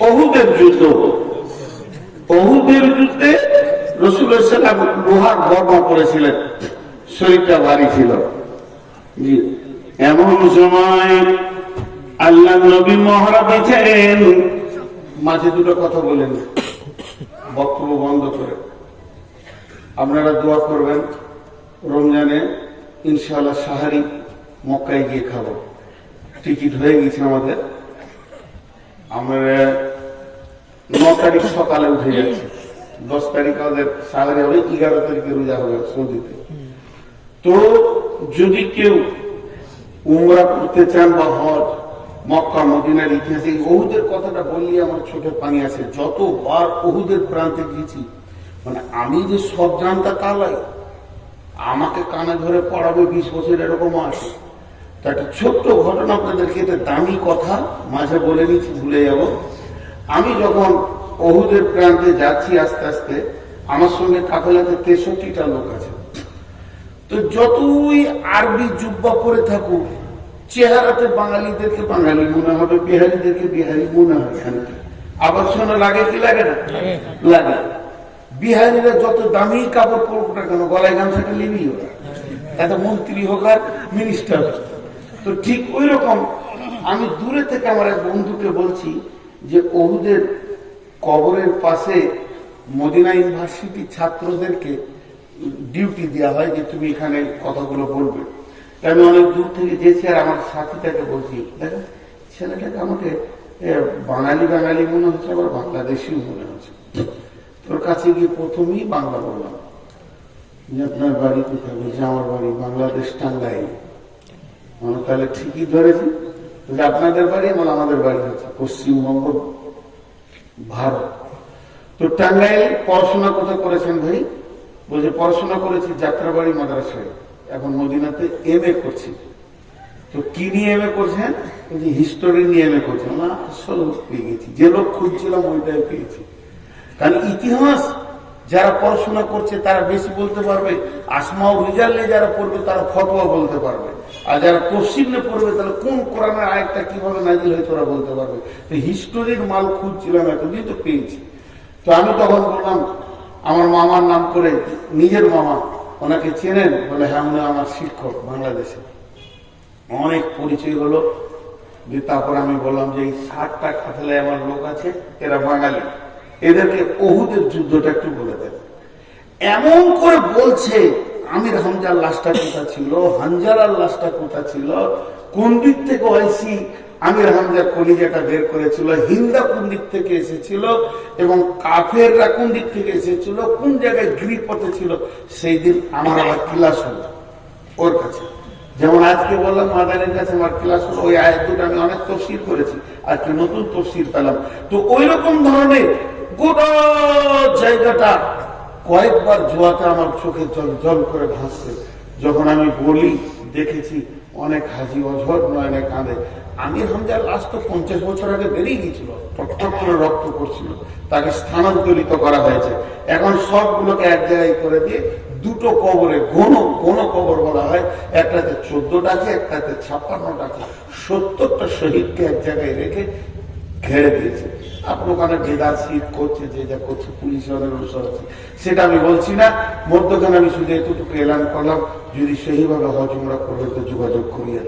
উহুদের যুদ্ধ। উহুদের যুদ্ধে রাসূলুল্লাহ সাল্লাল্লাহু আলাইহি ওয়াসাল্লাম লোহার বর্মা পরেছিলেন, শরীরটা ভারী ছিল। জি, এমন সময় আল্লাহ নবী মহড়া দিয়েছেন, মাঝে 2টো কথা বলেন, বক্তব্য বন্ধ করে। আপনারা দোয়া করবেন, রমজানে ইনশাআল্লাহ সাহারি মক্কায় গিয়ে খাবো, টিকিট হয়ে গেছে আমাদের। আমরা 9 তারিখ সকালে উঠে যাচ্ছি, 10 তারিখ আমাদের সাহারি হবে, 11 তারিখে রোজা হবে সৌদিতে। তো যদি কেউ উমরা করতে চান বা হজ, মক্কা মদিনার ইতিহাসে ওহুদের কথাটা বললে আমার চোখে পানি আসে। যতবার ওহুদের প্রান্তে গিয়েছি, মানে আমি যে সব জানতা কালাই, আমাকে কানে ধরে পড়াবে 20 বছর এরকম আছে। তো একটা ছোট্ট ঘটনা আপনাদেরকে, এটা দামি কথা মাঝে বলে নিচ্ছি, ভুলে যাব। আমি যখন ওহুদের প্রান্তে যাচ্ছি আস্তে আস্তে, আমার সঙ্গে কাফেলাতে 63টা লোক আছে। তো যতই আরবি জুব্বা পরে থাকুক, চেহারাতে বাঙালিদেরকে বাঙালি মনে হবে, বিহারিদেরকে বিহারি মনে হয়। আবার শোনা লাগে কি লাগে না? লাগে। বিহারিরা যত দামি কাপড় পরুক না কেন, গলায় গামছাটা নিবি ওরা, এত মন্ত্রী হোক আর মিনিস্টার। তো ঠিক ওই রকম আমি দূরে থেকে আমার এক বন্ধুকে বলছি যে ওহুদের কবরের পাশে মদিনা ইউনিভার্সিটি ছাত্রদেরকে ডিউটি দেওয়া হয় যে তুমি এখানে কথাগুলো বলবে। আমি অনেক দূর থেকে গেছি, আর আমার সাথীটাকে বলছি, দেখেন ছেলেটাকে আমাকে বাঙালি বাঙালি মনে হচ্ছে, আবার বাংলাদেশিও মনে হচ্ছে। তোর কাছে গিয়ে প্রথমেই বাংলা বললাম যে আপনার বাড়ি কোথায়? বলছে আমার বাড়ি বাংলাদেশ, টাঙ্গাইল। মানে তাহলে ঠিকই ধরেছি, আপনাদের বাড়ি মানে আমাদের বাড়ি হচ্ছে পশ্চিমবঙ্গ, ভারত। তো টাঙ্গাইল পড়াশোনা কোথায় করেছেন ভাই? বলছে পড়াশোনা করেছি যাত্রাবাড়ি মাদ্রাসায়, এখন মদিনাতে MA করছি। তো কি নিয়ে MA করছেন? বলছে হিস্টোরি নিয়ে MA করছেন। না, আসল পেয়ে গেছি, যে লোক খুঁজছিলাম ওইটাই পেয়েছি। কারণ ইতিহাস যারা পড়াশোনা করছে তারা বেশি বলতে পারবে, আসমা ও রিজাল নিয়ে যারা পড়বে তারা ফতোয়া বলতে পারবে, আর যারা তফসির নিয়ে পড়বে তাহলে কোন কোরআনের আয়াতটা কিভাবে নাজিল হয়েছে ওরা বলতে পারবে। তো হিস্টোরির মাল খুঁজছিলাম, এতদিন তো পেয়েছি। তো আমি তখন বললাম, আমার মামার নাম করে, নিজের মামা, ওনাকে চেনেন? বলে হ্যাঁ, উনি আমার শিক্ষক বাংলাদেশে। অনেক পরিচয় হলো। যে তারপর আমি বললাম যে এই 60টা কাফেলায় আমার লোক আছে, এরা বাঙালি, এদেরকে ওহুদের যুদ্ধটা একটু বলে দেন। এমন করে বলছে, আমির হামজার লাশটা কোথা ছিল, হানজালার লাশটা কোথা ছিল, কোন দিক থেকে ওয়াইসি আমির হামজার কলিজাটা বের করেছিল, হিন্দা কোন দিক থেকে এসেছিল, এবং কাফেররা কোন দিক থেকে এসেছিল, কোন জায়গায় গিরিপথে ছিল। সেই দিন আমার আবার ক্লাস হলো ওর কাছে। যেমন আজকে বললাম মাদানের কাছে আমার ক্লাস হলো, ওই আয়াত দুটো আমি অনেক তফসির করেছি, আজকে নতুন তফসির পেলাম। তো ওই রকম ধরনের গোটা জায়গাটা কয়েকবার জোয়াতে আমার চোখে জল জল করে ভাসছে। যখন আমি বলি দেখেছি অনেক হাজি অঝর নয়নে কাঁদে। আমির হামজার লাশ তো 50 বছর আগে বেরিয়ে গিয়েছিল, টকটক করে রক্ত পড়ছিল, তাকে স্থানান্তরিত করা হয়েছে। এখন সবগুলোকে এক জায়গায় করে দিয়ে দুটো কবরে, গণ কবর বলা হয়, একটাতে 14টা আছে, একটাতে 56টা আছে, 70টা শহীদকে এক জায়গায় রেখে ঘেরে দিয়েছে। আপনার ওখানে ভেদার শীত করছে, যে যা করছে, পুলিশের অনুসরণ আছে, সেটা আমি বলছি না। মধ্যখানে আমি শুধু এতটুকু এলান করলাম, যদি সেইভাবে হজ উমরা করবে তো যোগাযোগ করিয়ে।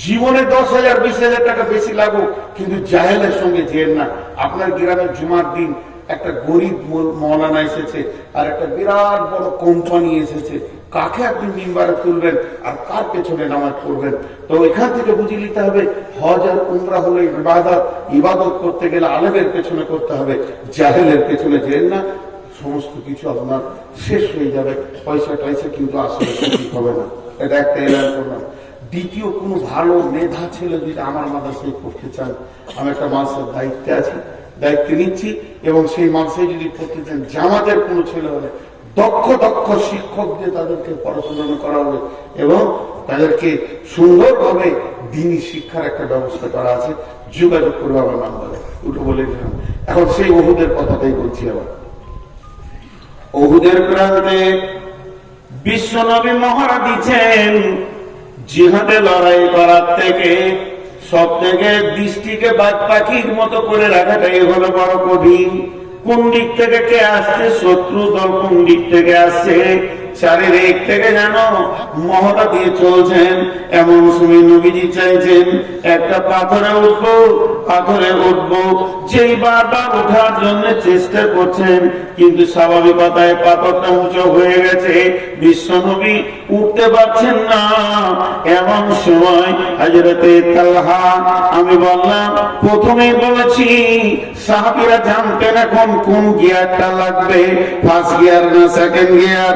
জীবনে 10,000 20,000 টাকা বেশি লাগুক, কিন্তু জাহেলের সঙ্গে যেন না। আপনার গ্রামের জুমার দিন একটা গরিব মৌলানা এসেছে, আর একটা বিরাট বড় কোম্পানি এসেছে, কাকে আপনি মিম্বারে তুলবেন আর কার পেছনে নামাজ পড়বেন? তো এখান থেকে বুঝে নিতে হবে, হজ আর উমরা হলো ইবাদত। ইবাদত করতে গেলে আলেমের পেছনে করতে হবে, জাহেলের পেছনে যেন না। সমস্ত কিছু আপনার শেষ হয়ে যাবে, পয়সা টয়সা কিন্তু আসলে ঠিক হবে না। এটা একটা এলান করলাম। দ্বিতীয়, কোনো ভালো মেধা ছেলে যদি আমার মাদ্রাসায় পড়তে চান, আমি একটা মাদ্রাসার দায়িত্বে আছি, দায়িত্ব নিচ্ছি, এবং সেই মাদ্রাসায় যদি পড়তে চান, জামাতের কোনো ছেলে হলে দক্ষ দক্ষ শিক্ষক দিয়ে তাদেরকে পড়াশোনা করা হবে, এবং তাদেরকে সুন্দরভাবে দিনী শিক্ষার একটা ব্যবস্থা করা আছে। যোগাযোগ করবে আমার নাম্বারে, ওটা বলে দিলাম। এখন সেই ওহুদের কথাটাই বলছি। আবার ওহুদের প্রান্তে বিশ্বনবী মহড়া দিচ্ছেন, জিহাদে লড়াই করার থেকে সব থেকে দৃষ্টিকে বাদ পাখির মতো করে রাখাটাই হলো বড় কঠিন। কোন দিক থেকে কে আসছে, শত্রু দল কোন দিক থেকে আসছে, চারিদিক থেকে যেন মহড়া দিয়ে চলছেন। এমন সময় নবীজি চাইছেন একটা পাথরে উঠবো, যেই বারবার ওঠার জন্য চেষ্টা করছেন, কিন্তু স্বাভাবিকতায় পাথরটা উঁচু হয়ে গেছে, বিশ্বনবী উঠতে পারছেন না। এমন সময় হযরতে তালহা, আমি বললাম প্রথমেই বলেছি সাহাবীরা জানতেন এখন কোন গিয়ারটা লাগবে, ফার্স্ট গিয়ার না সেকেন্ড গিয়ার,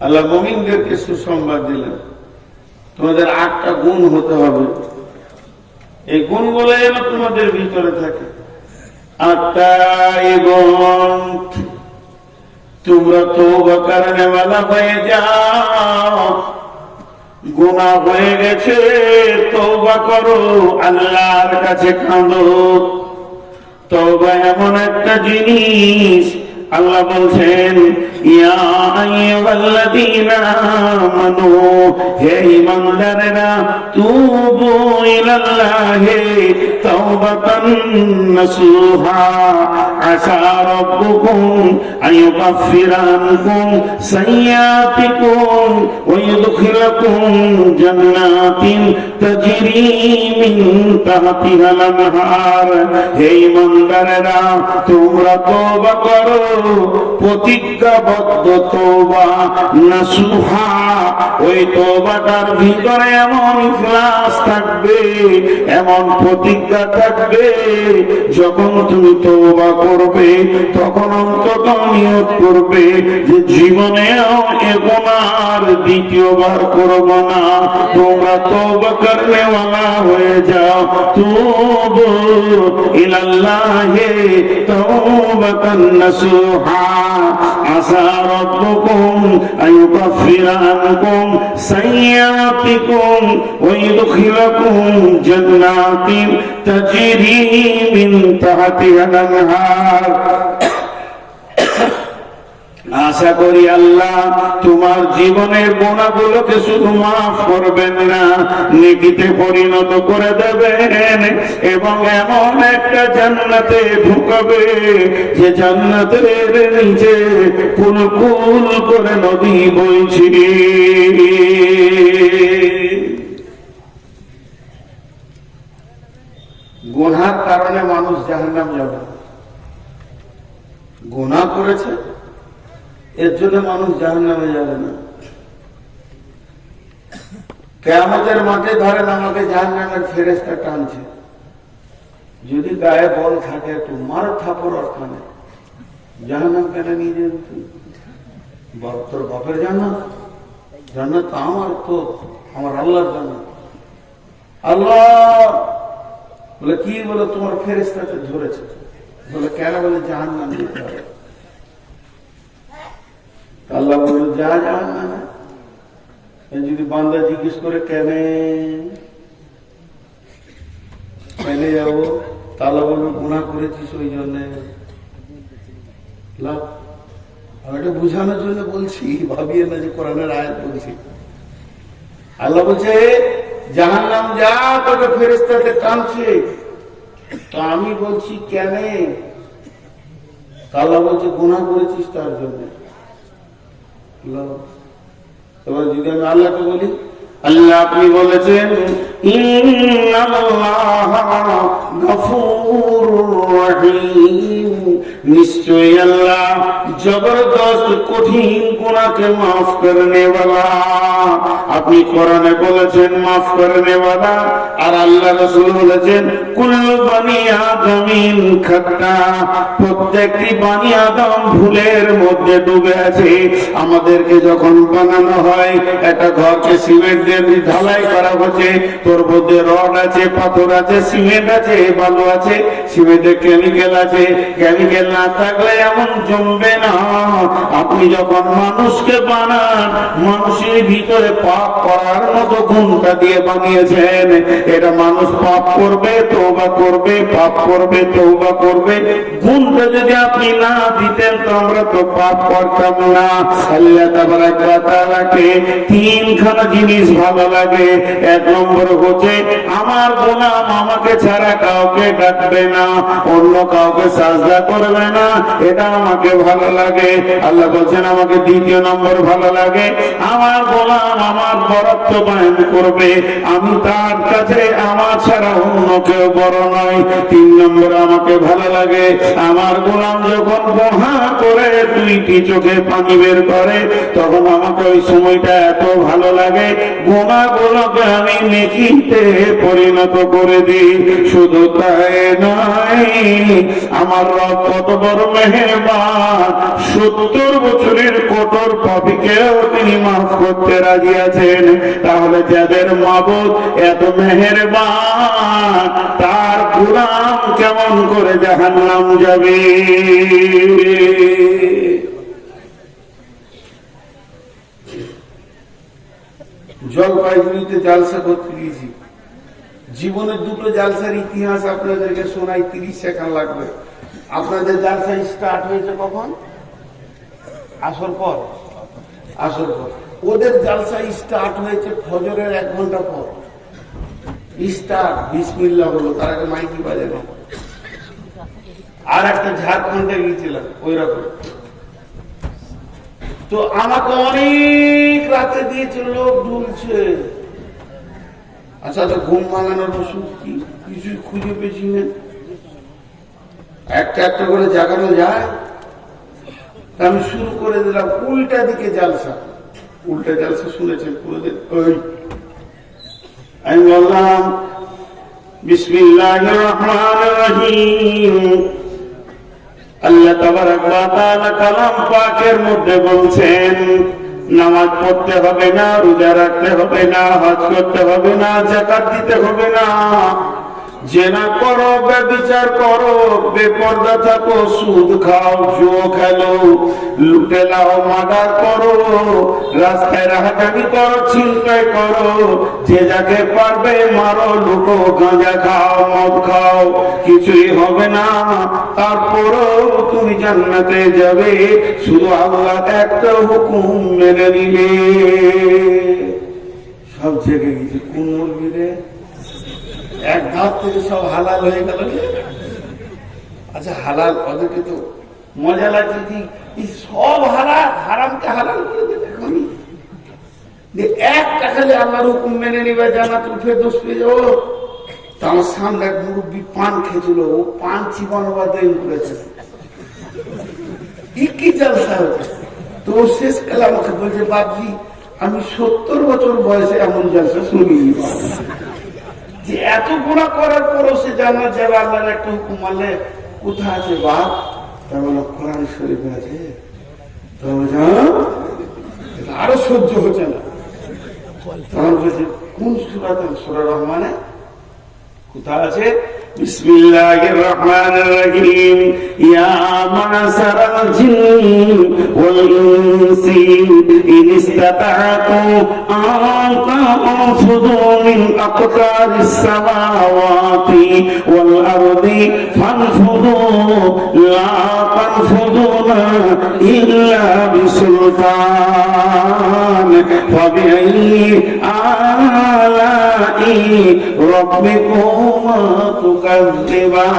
আল্লাহ মুমিনদেরকে সুসংবাদ দিলেন, তোমাদের 8টা গুণ হতে হবে। এই গুণগুলো যেন তোমাদের ভিতরে থাকে। 8টা গুণ, তোমরা তওবা করনে वाला হয়ে যাও। গুনাহ হয়ে গেছে, তওবা করো, আল্লাহর কাছে কাঁদো। তওবা এমন একটা জিনিস, আল্লাহ বলছেন ইয়া আইয়ুহাল্লাযীনা আমানু, হে ঈমানদারেরা, তুবু ইলাল্লাহি তাওবাতান নাসুহা, আসা রাব্বুকুম আইয়ুকাফিরা আনকুম সাইয়্যাতিকুম ওয়া ইউদখিলাকুম জান্নাতিন তাজরি মিন তাহতিহাল আনহার। হে ঈমানদারেরা, তোমরা তওবা করো, প্রতিজ্ঞাবদ্ধ তওবা নাসুহা। ওই তওবাটার ভিতরে এমন ইখলাস থাকবে, এমন প্রতিজ্ঞা থাকবে, যখন তুমি তওবা করবে তখন অন্তত নিয়ত করবে যে জীবনেও এ গুনাহ আর দ্বিতীয়বার করব না। তোমরা তওবা করনে वाला হয়ে যাও। তুবু ইলাল্লাহি তাওবাতান নাসুহা, আসা রাব্বুকুম আইয়ুকাফিরা আনকুম সাইয়্যাতিকুম ওয়া ইউদখিলাকুম জান্নাতিন তাজরি মিন তাহতিহাল আনহার। আশা করি আল্লাহ তোমার জীবনের গুনাহগুলোকে শুধু মাফ করবেন না, নেকিতে পরিণত করে দেবেন এবং এমন একটা জান্নাতে ঢুকাবে যে জান্নাতের নিচে কুলকুল করে নদী বইছে। গুনার কারণে মানুষ জাহান্নাম যাবে। গুনাহ করেছে, এর জন্য মানুষ জাহান্নামে যাবে না। কিয়ামতের মাঠে ধরেন আমাকে জাহান্নামের ফেরেশতা টানছে, যদি গায়ে বল থাকে একটু মার থাপড় ওখানে, জাহান্নাম কেন নিয়ে যাবে তুই? তোর বাপের জান্নাত? জান্নাত তো আমার, তো আমার আল্লাহর জান্নাত। আল্লাহ বলে কি? বলে তোমার ফেরেশতাকে ধরেছে। বলে কেন? বলে জাহান্নাম যেতে হবে। আল্লাহ বলল যা জাহান্নামে। যদি বান্দা জিজ্ঞেস করে কেন যাবো, তাহলে বলবে গুনাহ করেছিস ওই জন্য। আমি এটা বুঝানোর জন্য বলছি, ভাবিয়ে না যে কোরআনের আয়াত বলছি। আল্লাহ বলছে জাহান্নাম যা, তোকে ফেরেশতাতে টানছে। তো আমি বলছি কেন? আল্লাহ বলছে গুনাহ করেছিস তার জন্য। এবার যদি আমি আল্লাহকে বলি, আল্লাহ আপনি বলেছেন ইন্নাল্লাহা গফুরুর রহিম, নিশ্চয়ই আল্লাহ জবরদস্ত কঠিন গুনাহকে মাফ করনে वाला। আপনি কোরআনে বলেছেন মাফ করনে वाला, আর আল্লাহ রাসূল বলেছেন কুল্লু বনি আদমিন খাতা, প্রত্যেকটি বনি আদম ভুলের মধ্যে ডুবে আছে। আমাদেরকে যখন বানানো হয়, একটা ঘরকে সিমেন্ট দিয়ে ঢালাই করা হচ্ছে, তোর মধ্যে রড আছে, পাথর আছে, সিমেন্ট আছে, বালু আছে, সিমেন্টে কেমিক্যাল আছে। কেমিক্যাল না থাকলে এমন জমবে না। আপনি যখন মানুষকে বানান, মানুষের ভিতরে পাপ করার মতো গুণটা দিয়ে বানিয়েছেন। এটা মানুষ পাপ করবে, তওবা করবে, পাপ করবে, তওবা করবে। গুণটা যদি আপনি না দিতেন তো আমরা তো পাপ করতাম না। আল্লাহ তাবারাক ওয়া তাআলাকে তিনখানা জিনিস ভালো লাগে। এক নম্বর হচ্ছে আমার গোলাম আমাকে ছাড়া কাউকে ডাকবে না, অন্য কাউকে সাজদা করবে না, এটা আমাকে ভালো লাগে। আল্লাহ বলছেন আমাকে দ্বিতীয় নম্বর ভালো লাগে আমার গোলাম আমার বরত্ব বয়ান করবে, আমি তার কাছে আমার ছাড়া অন্য কেউ বড় নয়। তিন নম্বর আমাকে ভালো লাগে আমার গোলাম যখন গুনাহ করে দুইটি চোখে পানি বের করে, তখন আমাকে ওই সময়টা এত ভালো লাগে, গুনাহগুলোকে আমি নেকিতে পরিণত করে দিই। শুধু তাই নয়, আমার রব কত বড় মেহেরবান, 70 বছরের কঠোর পাপীকেও তিনি মাফ করতে রাজি আছেন। তাহলে যাদের মাবুদ এত মেহেরবান, তার গোলাম কেমন করে জাহান্নাম যাবে? জলপাইগুড়িতে জালসা করতে গিয়েছি। জীবনের দুটো জালসার ইতিহাস আপনাদেরকে শোনাই, 30 সেকেন্ড লাগবে। আপনাদের জালসা স্টার্ট হয়েছে কখন? আসর পর। ওদের জালসা স্টার্ট হয়েছে ফজরের 1 ঘন্টা পর। স্টার্ট বিসমিল্লাহ হলো, তার আগে মাইকি বাজে না। আর একটা ঝাড়খণ্ডে গিয়েছিলাম ওই রকম। তো আমাকে অনেক রাতে দিয়েছে, লোক ঢুলছে। আচ্ছা, তো ঘুম ভাঙানোর ওষুধ কি? কিছু খুঁজে পেয়েছি না। একটা একটা করে জাগানো যায়। আমি শুরু করে দিলাম উল্টা দিকে জালসা। উল্টা জালসা শুনেছেন? আমি বললাম বিসমিল্লাহির রহমানির রহিম। আল্লাহ তাবারক ওয়া তাআলা কালাম পাকের মধ্যে বলছেন, নামাজ পড়তে হবে না, রোজা রাখতে হবে না, হজ করতে হবে না, যাকাত দিতে হবে না, জেনা করো, ব্যভিচার করো, বেপরদা থাকো, সুদ খাও, জুয়া খেলো, লুটে লাও, মার্ডার করো, রাস্তায় রাহাজানি করো, ছিনতাই করো, যে যাকে পারবে মারো, লুটো, গাঁজা খাও, মদ খাও, কিছুই হবে না। তারপরও তুমি জান্নাতে যাবে, শুধু আল্লাহ একটা হুকুম মেনে নিলে। সব জেগে গেছে। কোন মুরগিরে? এক ধাপ থেকে সব হালাল হয়ে গেল। আচ্ছা, হালাল ওদেরকে তো মজা লাগছে কি সব হারামকে হালাল করে দেবে। এখনই একটা খালি আল্লাহর হুকুম মেনে নিবে, জান্নাতুল ফেরদৌস পেয়ে যাবো। তো আমার সামনে এক মুরব্বী পান খেয়েছিল, ও পান চিবানো বাদ দিয়ে করেছে। কি জলসা হচ্ছে। তো ও শেষ কালে আমাকে বলছে, বাপজি আমি 70 বছর বয়সে এমন জলসা শুনিনি, যে এত গুণা করার পরও সে জান্নাত যাবে আল্লাহর একটা হুকুম মানলে। কোথায় আছে বাপ? তা বলো কোরআন শরীফে আছে। তো আরো সহ্য হচ্ছে না। তখন বলছে কোন সূরাতে? সূরা রহমানে। কোথায় আছে? বিসমিল্লাহির রহমানির রহিম। ইয়া মা'শারাল জিন্নি ওয়াল ইনসি ইন ইসতাতা'তুম আন তানফুযু মিন আকতারিস সামাওয়াতি ওয়াল আরদি ফানফুযু লা তানফুযুনা ইল্লা বিসুলতান ফাবিআইয়ি আলা'i রাব্বিকুমা তুকাযযিবান।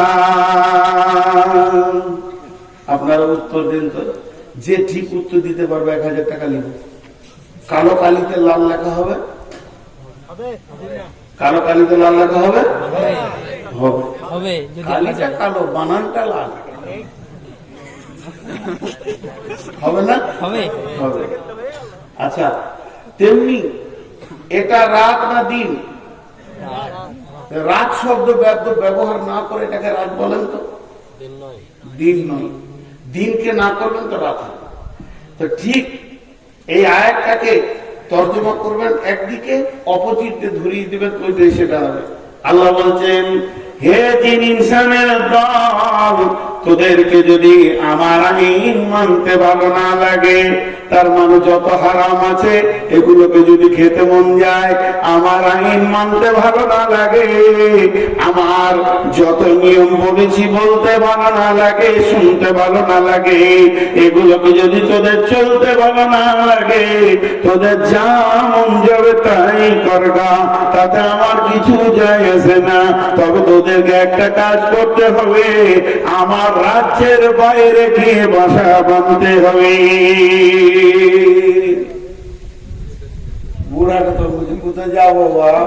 আপনারা উত্তর দিন তো। যে ঠিক উত্তর দিতে পারবে 1000 টাকা নিব। কালো কালিতে লাল লেখা হবে? কালো কালিতে লাল লেখা হবে? হবে। কালিটা কালো, বানানটা লাল হবে না? হবে। আচ্ছা, তেমনি এটা রাত না দিন? রাত শব্দ ব্যবহার না করে এটাকে রাত বলেন তো? দিন নয়। দিনকে না করবেন তো রাত। তো ঠিক এই আয়াতটাকে তর্জমা করবেন একদিকে, অপোজিট ধরিয়ে দিবেন ওইটাই সেটা হবে। আল্লাহ বলছেন, হে জিন ইনসানের দল, তোদেরকে যদি আমার আইন মানতে ভালো না লাগে, তার মানে যত হারাম আছে এগুলোকে যদি খেতে মন যায়, আমার আইন মানতে ভালো না লাগে, আমার যত নিয়ম বলেছি বলতে ভালো না লাগে, শুনতে ভালো না লাগে, এগুলোকে যদি তোদের চলতে ভালো না লাগে, তোদের যা মন যাবে তাই করগা, তাতে আমার কিছু যায় আসে না। তবে তোদেরকে একটা কাজ করতে হবে, আমার রাজ্যের বাইরে গিয়ে বাসা বাঁধতে হবে। বুড়াটা তো বুঝি কোথায় যাবো বাবা?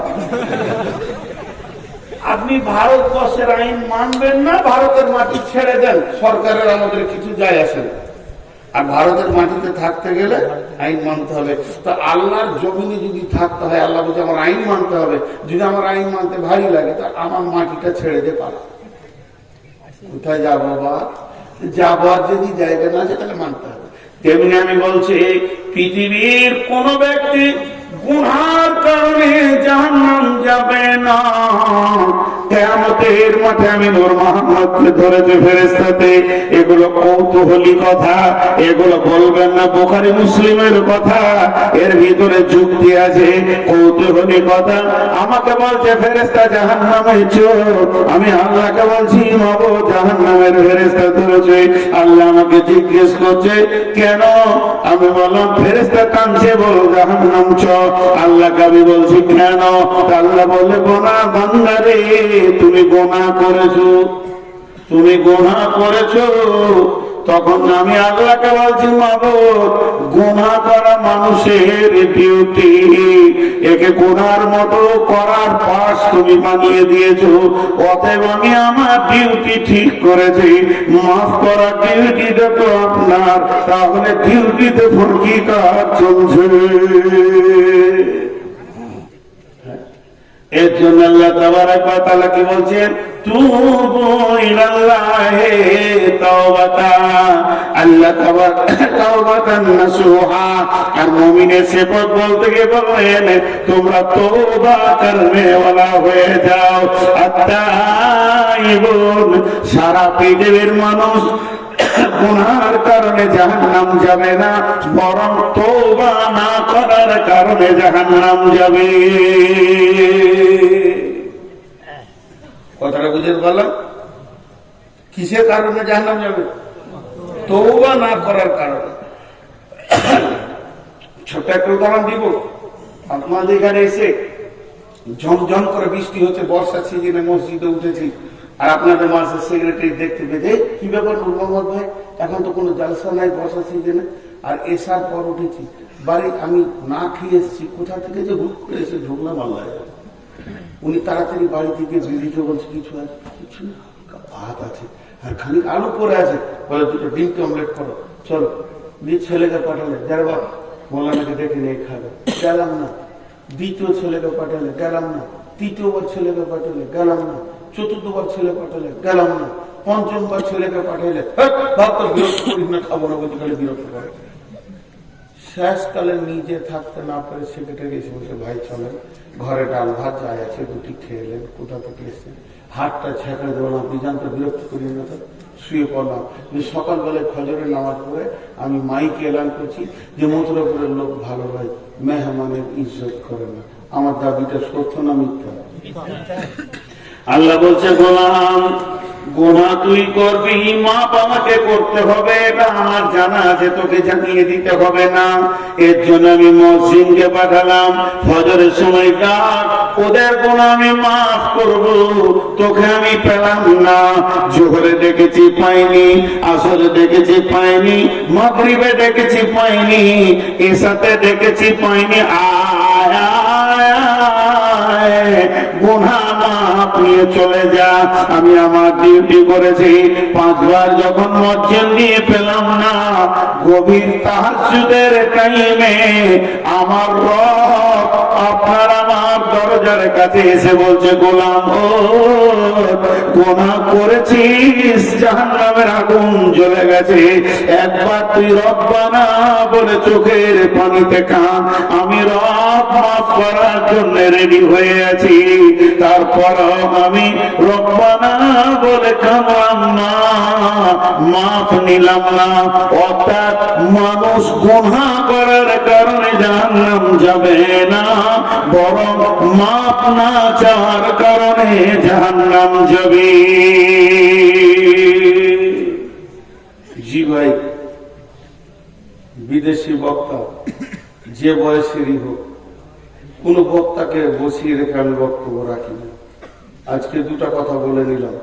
আপনি ভারতবর্ষের আইন মানবেন না, ভারতের মাটি ছেড়ে দেন, সরকারের আমাদের কিছু যায় আসে না। আর ভারতের মাটিতে থাকতে গেলে আইন মানতে হবে। তো আল্লাহর জমিনে যদি থাকতে হয়, আল্লাহ বলছে আমার আইন মানতে হবে। যদি আমার আইন মানতে ভারী লাগে, তা আমার মাটিটা ছেড়ে দিয়ে পারে। কোথায় যাবো বা যাবার যদি জায়গা না আছে তাহলে মানতে হবে। তেমনি আমি বলছি পৃথিবীর কোন ব্যক্তি গুনার কারণে জাহান্নাম যাবে না। কিয়ামতের মাঠে আমি নূর মুহাম্মদকে ধরেছে ফেরেশতাতে। এগুলো কৌতূহলী কথা, এগুলো বলবেন না বুখারী মুসলিমের কথা, এর ভিতরে যুক্তি আছে, কৌতূহলী কথা। আমাকে বলছে ফেরেশতা জাহান্নামে চোর, আমি আল্লাহকে বলছি মাবুদ জাহান্নামের ফেরেশতা ধরেছে। আল্লাহ আমাকে জিজ্ঞেস করছে কেন? আমি বললাম ফেরেশতা কাঁদছে, বলো জাহান্নাম চোর। আল্লাহকে আমি বলছি কেন? আল্লাহ বললে গোনা বান্দা রে, তুমি গুনাহ করেছো, তুমি গুনাহ করেছো। তখন আমি আল্লাহকে বলছি মাবুদ গুনাহ করা মানুষের ডিউটি, একে গুনার মতো করার পাশ তুমি বানিয়ে দিয়েছো। অতএব আমি আমার ডিউটি ঠিক করেছি, মাফ করা ডিউটিটা তো আপনার, তাহলে ডিউটিতে কি কাজ চলছে? এর জন্য আল্লাহ তাবারাক ওয়া তাআলা কি বলছেন? তুবু ইলাল্লাহি তাওবাতান, আল্লাহ তাওবাতান নাসুহা। আর মুমিনের সিফাত বলতে গিয়ে বলেন তোমরা তওবা করনে ওয়ালা হয়ে যাও। আত-তাইবুন, সারা পৃথিবীর মানুষ গুনার কারণে জাহান্নাম যাবে না, বরং তওবা না করার কারণে জাহান্নাম যাবে। কথাটা বুঝতে পারলাম? কিসের কারণে জাহান্নাম যাবে? তওবা না করার কারণে। ছোট্ট একটা উদাহরণ দিব। আপনাদের এখানে এসে ঝমঝম করে বৃষ্টি হচ্ছে, বর্ষার সিজনে মসজিদে উঠেছি, আর আপনাদের মাসের সেক্রেটারি দেখতে পেয়ে কি ব্যাপার নূর মোহাম্মদ ভাই, এখন তো কোনো জালসা নাই বর্ষা সিজনে, আর এসার পর উঠেছি বাড়ি, আমি না খেয়ে এসেছি, কোথা থেকে যে হুট করে এসে ঢুকলাম আল্লাহ। উনি তাড়াতাড়ি বাড়ি থেকে বেরিয়ে বলছে কিছু আছে, কিছু ভাত আছে আর খানিক আলু পরে আছে, বলে দুটো ডিম অমলেট করো, চলো। দিয়ে ছেলেকে পাঠালে, যার বাপ মৌলানাকে দেখে নিয়ে খাবে, গেলাম না। দ্বিতীয় ছেলেকে পাঠালে, গেলাম না। তৃতীয়বার ছেলেকে পাঠালে, গেলাম না। চতুর্থবার ছেলে পাঠালে, গেলাম না। পঞ্চমবার ছেলেকে পাঠাইলে, ভাবতো বিরক্ত করিস না, খাবো না, বলতে গেলে বিরক্ত করে। শেষকালে নিজে থাকতে না পারে সেক্রেটারি এসে বসে, ভাই চলেন ঘরে ডাল ভাত যাই আছে দুটি খেয়ে এলেন, কোথা থেকে এসছেন, হাতটা ছেঁকড়ে দেবেন, আপনি জানতে বিরক্ত করি না তো। শুয়ে পড়লাম। সকালবেলায় ফজরের নামাজ পড়ে আমি মাইকে এলান করছি যে মথুরাপুরের লোক ভালো ভাই, মেহমানের ইজ্জত করে না। আমার দাবিটা সত্য না মিথ্যা? আল্লাহ বলছে গোলাম গুনাহ তুই করবি, মাপ আমাকে করতে হবে, এটা আমার জানা আছে, তোকে জানিয়ে দিতে হবে না। এর জন্য আমি মসজিদকে পাঠালাম, ফজরের সময় ডাক, ওদের গুনাহ আমি মাফ করব, তোকে আমি পেলাম না। জোহরে দেখেছি পাইনি, আসরে দেখেছি পাইনি, মাগরিবে দেখেছি পাইনি, এশাতে দেখেছি পাইনি। গুনাহ মাফ নিয়ে চলে যা। আমি আমার ডিউটি করেছি। 5 বার যখন মসজিদ নিয়ে পেলাম না, গভীর তাহাজ্জুদের টাইমে আমার রব আপনার আমার দরজার কাছে এসে বলছে গোলাম ও গুনাহ করেছিস, জাহান্নামের আগুন জ্বলে গেছে, একবার তুই রব্বানা বলে চোখের পানিতে কাঁদ, আমি রব মাফ করার জন্য রেডি হয়ে আছি। তারপর আমি রব্বানা বলে কাঁদলাম না, মাফ নিলাম না। অর্থাৎ মানুষ গুনাহ করার কারণে জাহান্নাম যাবে না, বরং মাফ না চাওয়ার কারণে জাহান্নাম যাবে। জি ভাই, বিদেশি বক্তা যে বয়সেরই হোক, কোন বক্তাকে বসিয়ে রেখে আমি বক্তব্য রাখি না। আজকে দুটা কথা বলে নিলাম,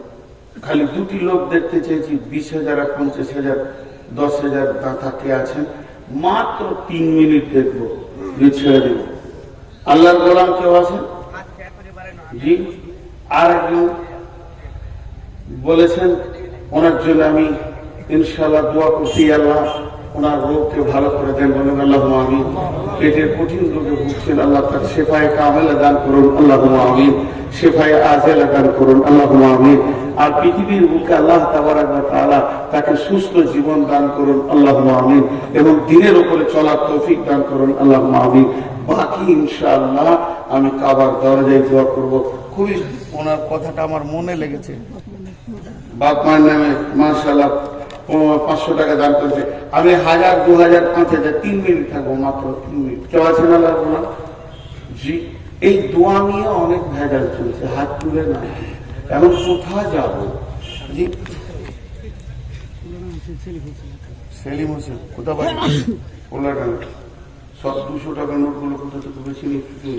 খালি দুটি লোক দেখতে চেয়েছি, 20,000 আর 50,000 10,000 দাঁতা কে আছেন, মাত্র 3 মিনিট দেখবো, ছেড়ে দেব। আল্লাহর গোলাম কেউ আছেন? জি। আর একজন বলেছেন, ওনার জন্য আমি ইনশাআল্লাহ দোয়া করছি, আল্লাহ ওনার রোগকে ভালো করে দেন, বলেন আল্লাহুম্মা আমিন। পেটের কঠিন রোগে ভুগছেন, আল্লাহ তার শেফায়ে কামেলা দান করুন, আল্লাহুম্মা আমিন। শেফায়ে আজেলা দান করুন, আল্লাহুম্মা আমিন। আর পৃথিবীর বুকে আল্লাহ তাবারাক ওয়া তাআলা তাকে সুস্থ জীবন দান করুন, আল্লাহুম্মা আমিন, এবং দিনের উপরে চলার তৌফিক দান করুন, আল্লাহুম্মা আমিন। বাকি ইনশাআল্লাহ আমি কাবার দরজায় দোয়া করব। খুবই ওনার কথাটা আমার মনে লেগেছে, বাপ মায়ের নামে মাশাআল্লাহ 500 টাকা দান করছে। আমি 1000, 2000, 5000, 3 মিনিট থাকবো, মাত্র 3 মিনিট। কেউ আছেন আল্লাহ জি? এই দোয়া নিয়ে অনেক ভেজাল চলছে, হাত তুলে না, এখন কোথায় যাব? জি সেলিম হোসেন কোথা পাই? ওলাটা সব 200 টাকা নোটগুলো কোথা থেকে বেশি নিচ্ছি?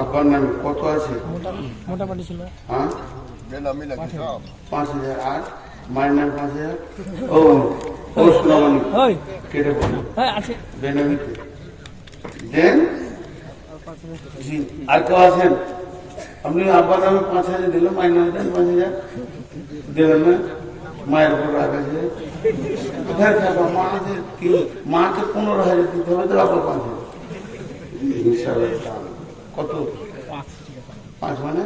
আপনার নামে কত আছে? মোটামুটি ছিল, হ্যাঁ 5000। আর মায়ের নাম 5000। ও ও সোনামণি কেটে বলুন বেনামিতে দেন। জি আর কেউ আছেন? আপনি আব্বার নামে 5000 দিলেন, মায়ের নামে দেন 5000 দেবেন না? মায়ের উপর রাগ আছে, কোথায় থাকবো? মাকে 15,000 দিতে হবে, তো আবার 5000 কত? 5 মানে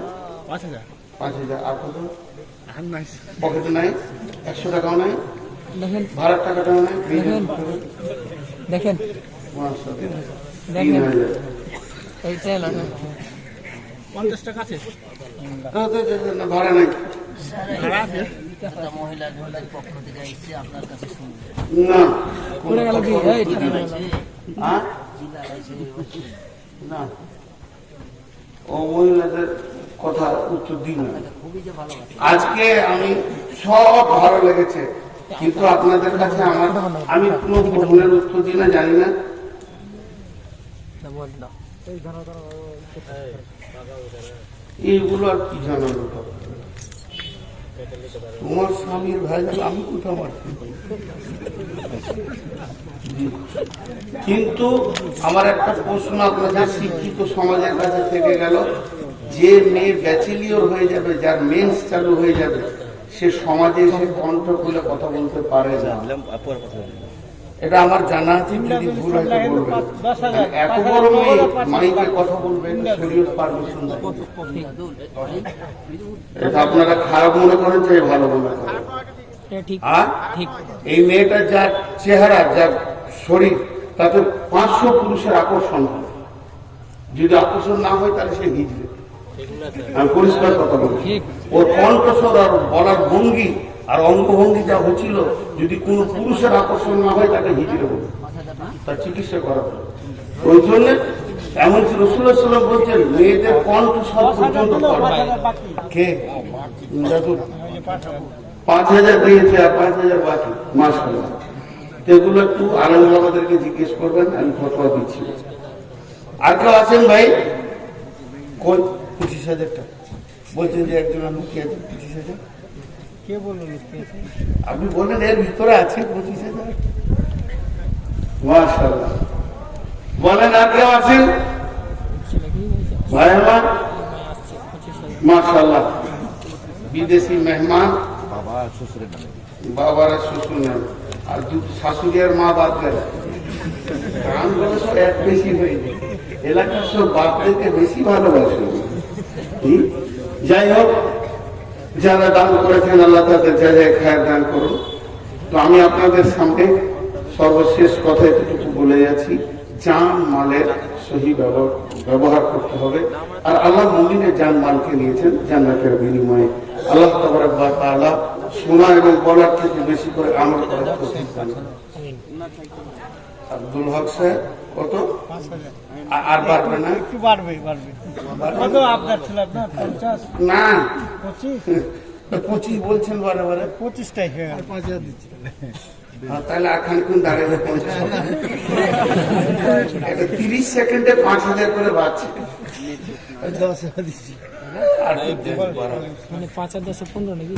5000। আর কত পকেটে নাই? 100 টাকাও নাই, ভাড়ার টাকাটাও নাই। দেখেন 50 টাকা আছে, ভাড়া নাই। না ও মহিলাদের কথা উত্তর দিন। আজকে আমি সব ভালো লেগেছে, কিন্তু আপনাদের কাছে আমি কোন প্রশ্নের উত্তর দিই না, জানি না। এইগুলো আর কি জানাবো? তোমার স্বামীর ভাই আমি কোথাও মারছি, কিন্তু আমার একটা প্রশ্ন আপনাদের শিক্ষিত সমাজের কাছে থেকে গেল, যে মেয়ে ব্যাচেলিয়র হয়ে যাবে, যার মেন্স চালু হয়ে যাবে, সে সমাজে এসে কণ্ঠ খুলে কথা বলতে পারে না। এটা আমার জানা আছে, যদি ভুল হয়তো বলবেন। এত বড় মেয়ে মাইকে কথা বলবেন, শরীয়ত পারমিশন দেয়। এটা আপনারা খারাপ মনে করেন, চাই ভালো মনে করেন। এই মেয়েটা যার চেহারা, যার শরীর, তাতে 500 পুরুষের আকর্ষণ হয়। যদি আকর্ষণ না হয় তাহলে সে হিজড়ে। আমি পরিষ্কার কথা বলছি, ওর কণ্ঠস্বর আর বলার ভঙ্গি আর অঙ্গভঙ্গি যা হচ্ছিল, যদি কোন পুরুষের আকর্ষণ না হয় তাকে হিজড়ে বলবে, তার চিকিৎসা করা হবে। ওই জন্য এমনকি রাসূলুল্লাহ সাল্লাল্লাহু আলাইহি ওয়াসাল্লাম বলছেন, মেয়েদের কণ্ঠস্বর পর্যন্ত কে 5000 দিয়েছে আর 5000 বাকি, মাশাআল্লাহ। এগুলো একটু আলেম ওলামাদেরকে জিজ্ঞেস করবেন, আমি ফতোয়া দিচ্ছি। আর কেউ আছেন ভাই? কই 25,000 টাকা বলছেন যে একজন লুকিয়ে আছে। 25,000 কে বললো লুকিয়ে আছে? আপনি বললেন এর ভিতরে আছে 25,000। মাশাআল্লাহ, বলেন আর কেউ আছেন ভাই আমার? মাশাআল্লাহ, বিদেশি মেহমান, বাবার শ্বশুর নাম, আর শাশুড়ি আর মা বাদ গেল। এক বেশি হয়নি, এলাকার সব বাপদেরকে বেশি ভালোবাসে। যাই হোক, যারা দান করেছেন আল্লাহ তাদের জায়গায় খায়ের দান করুন। তো আমি আপনাদের সামনে সর্বশেষ কথা এতটুকু বলে যাচ্ছি, জান মালের সহি ব্যবহার করতে হবে। আর আল্লাহ মুমিনের জান মালকে নিয়েছেন জান্নাতের বিনিময়ে। আল্লাহ তাবারক ওয়া তাআলা শোনা এবং বলার থেকে বেশি করে আমল করার তৌফিক দান করুন। আব্দুল হক সাহেব কত? আর বাড়বে না? একটু বাড়বে। কত আপনার ছিল? আপনার 50 না 25 বলছেন বারে বারে। 25টাই 5000 দিচ্ছি। তাহলে আর খানিক্ষণ দাঁড়িয়ে 50 এটা 30 সেকেন্ডে 5000 করে বাড়ছে। 10,000 দিচ্ছি। আর মানে 5 আর 10 15 নাকি?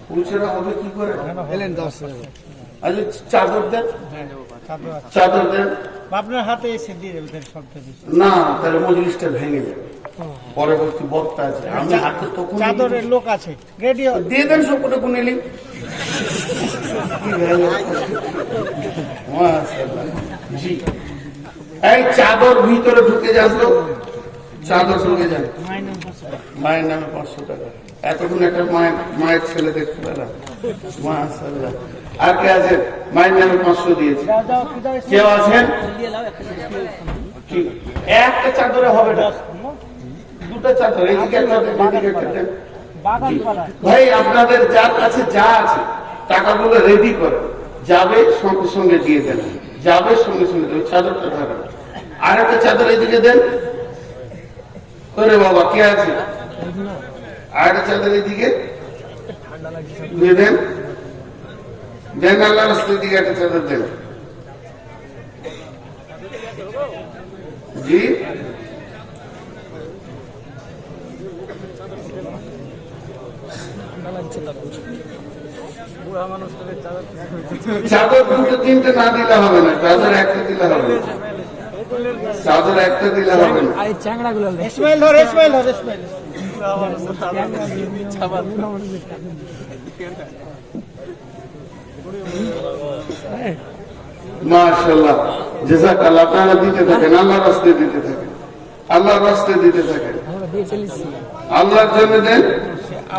পুরুষেরা হবে কি করে? এলেন 10,000। আচ্ছা চাদর দেন, চাদর দেন আপনার হাতে এসে দিয়ে দেবেন সবটা। না তাহলে মজলিসটা ভেঙে যাবে, পরবর্তী বক্তা আছে। আমি হাতে তখন চাদরের লোক আছে, রেডিও দিয়ে দেন সবটা বুনেলি। জি। এই চাদর ভিতরে ঢুকে যান তো, চাদর ঢুকে যান। মায়ের নামে 500 টাকা। এতক্ষণ একটা মায়ের ছেলে দেখতে পেলাম, মাশাআল্লাহ। আর কে আছে মায়ের নামে 500 দিয়েছে? কেউ আছেন? একটা চাদরে হবে না, দুটো চাদর, এইদিকে একটা এদিকে একটা। ভাই আপনাদের যার কাছে যা আছে টাকাগুলো রেডি করে যাবে, সঙ্গে সঙ্গে দিয়ে দেন, যাবে সঙ্গে সঙ্গে দেবে। চাদরটা ধরেন, আর একটা চাদর এদিকে দেন করে। বাবা কে আছে? আর একটা চাদর এদিকে দিয়ে দেন, দেন আল্লাহ রাস্তার দিকে একটা চাদর দেন। জি, চাদর দুটো তিনটে না দিলে হবে না, চাদর একটা দিলে হবে, চাদর একটা দিলে হবে না। মাশাআল্লাহ, জাযাকাল্লাহ। আপনারা দিতে থাকেন, আল্লাহর রাস্তায় দিতে থাকেন, আল্লাহর রাস্তায় দিতে থাকেন, আল্লাহর জন্য দেন।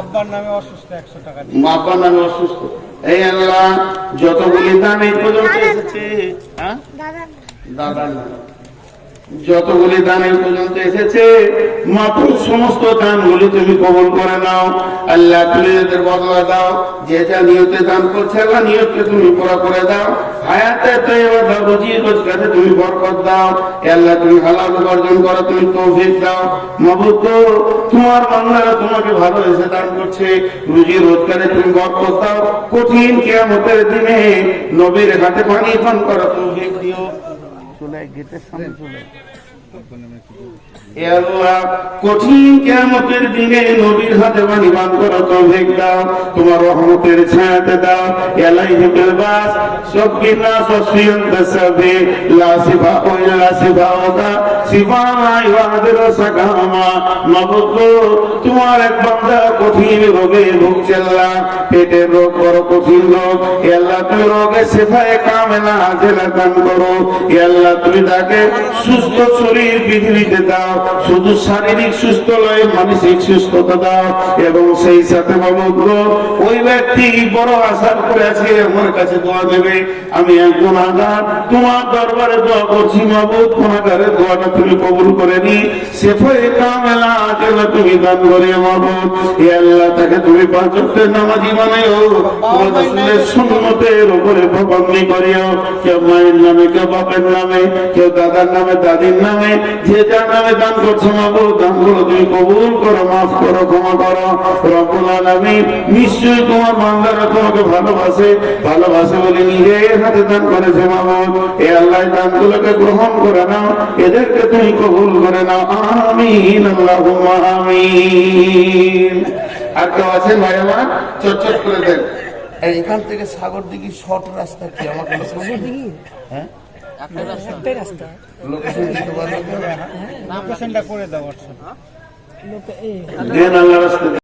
আব্বার নামে অসুস্থ 100 টাকা। আব্বার নামে অসুস্থ। এই আল্লাহ যতগুলি দান এই পর্যন্ত এসেছে, দাদার নাম যতগুলি দান এই পর্যন্ত এসেছে, মাত্র সমস্ত দানগুলি তুমি কবুল করে নাও। আল্লাহ তুমি এদের বদলা দাও, যে যা নিয়তে দান করছে আল্লাহ নিয়তকে তুমি পুরা করে দাও। হায়াতে তৈবা দাও, রুজি রোজগারে তুমি বরকত দাও। আল্লাহ তুমি হালাল উপার্জন করো, তুমি তৌফিক দাও। মাবুদ তোমার বান্দারা তোমাকে ভালোবেসে দান করছে, রুজি রোজগারে তুমি বরকত দাও। কঠিন কিয়ামতের দিনে নবীর হাতে পানি পান করা তৌফিক দিও। চলে গেটের সামনে চলে। কঠিন কিয়ামতের দিনে নবীর হাতে পানি পান করা তৌফিক দাও, তোমার রহমতের ছায়াতে দাও। আলাইহিল বাস সবকিনা সসিয়ান তাসাবি লা সিফা ইল্লা সিফাউকা সিফা ইওয়াদির সাকামা। মাবুদ তোমার এক বান্দা কঠিন রোগে ভুগছে, আল্লাহ পেটের রোগ, বড় কঠিন রোগ। আল্লাহ তুমি রোগে সিফায়ে কামেলা আজেলা দান করো। আল্লাহ তুমি তাকে সুস্থ শরীর পৃথিবীতে দাও, শুধু শারীরিক সুস্থ নয় মানসিক সুস্থতা দাও। এবং সেই সাথে মাবুদ ওই ব্যক্তি বড় আশা করে আছে আমার কাছে দোয়া দেবে, আমি এক গুনাহগার তোমার দরবারে দোয়া করছি মাবুদ, গুনাহগারের দোয়াটা তুমি কবুল করে নি, সিফায়ে কামেলা আজেলা তুমি দান করে মাবুদ। হে আল্লাহ তাকে তুমি 5 ওয়াক্তের নামাজি বানাও, রাসূলের সুন্নতের উপরে পাবন্দি করিও। কেউ মায়ের নামে, কেউ বাপের নামে, কেউ দাদার নামে, দাদির নামে, যে যার নামে দান করছো মাবুদ, দানগুলো তুমি কবুল করো, মাফ করো, ক্ষমা করো। রব্বুল আলামিন নিশ্চয়ই তোমার বান্দারা তোমাকে ভালোবাসে, ভালোবাসে বলে নিজের হাতে দান করেছে মাবুদ। এ আল্লাহ দানগুলোকে গ্রহণ করে নাও, এদেরকে তুমি কবুল করে নাও। আমিন, আল্লাহুম্মা আমিন। আর কেউ আছেন ভাই আমার? চটচট করে দেন। এখান থেকে সাগর দিঘি শর্ট রাস্তা কি আমাকে? হ্যাঁ, একটাই রাস্তা। লোকেশন দিতে পারবে? লোকেশনটা করে দাও। দেন আল্লাহ রাস্তা।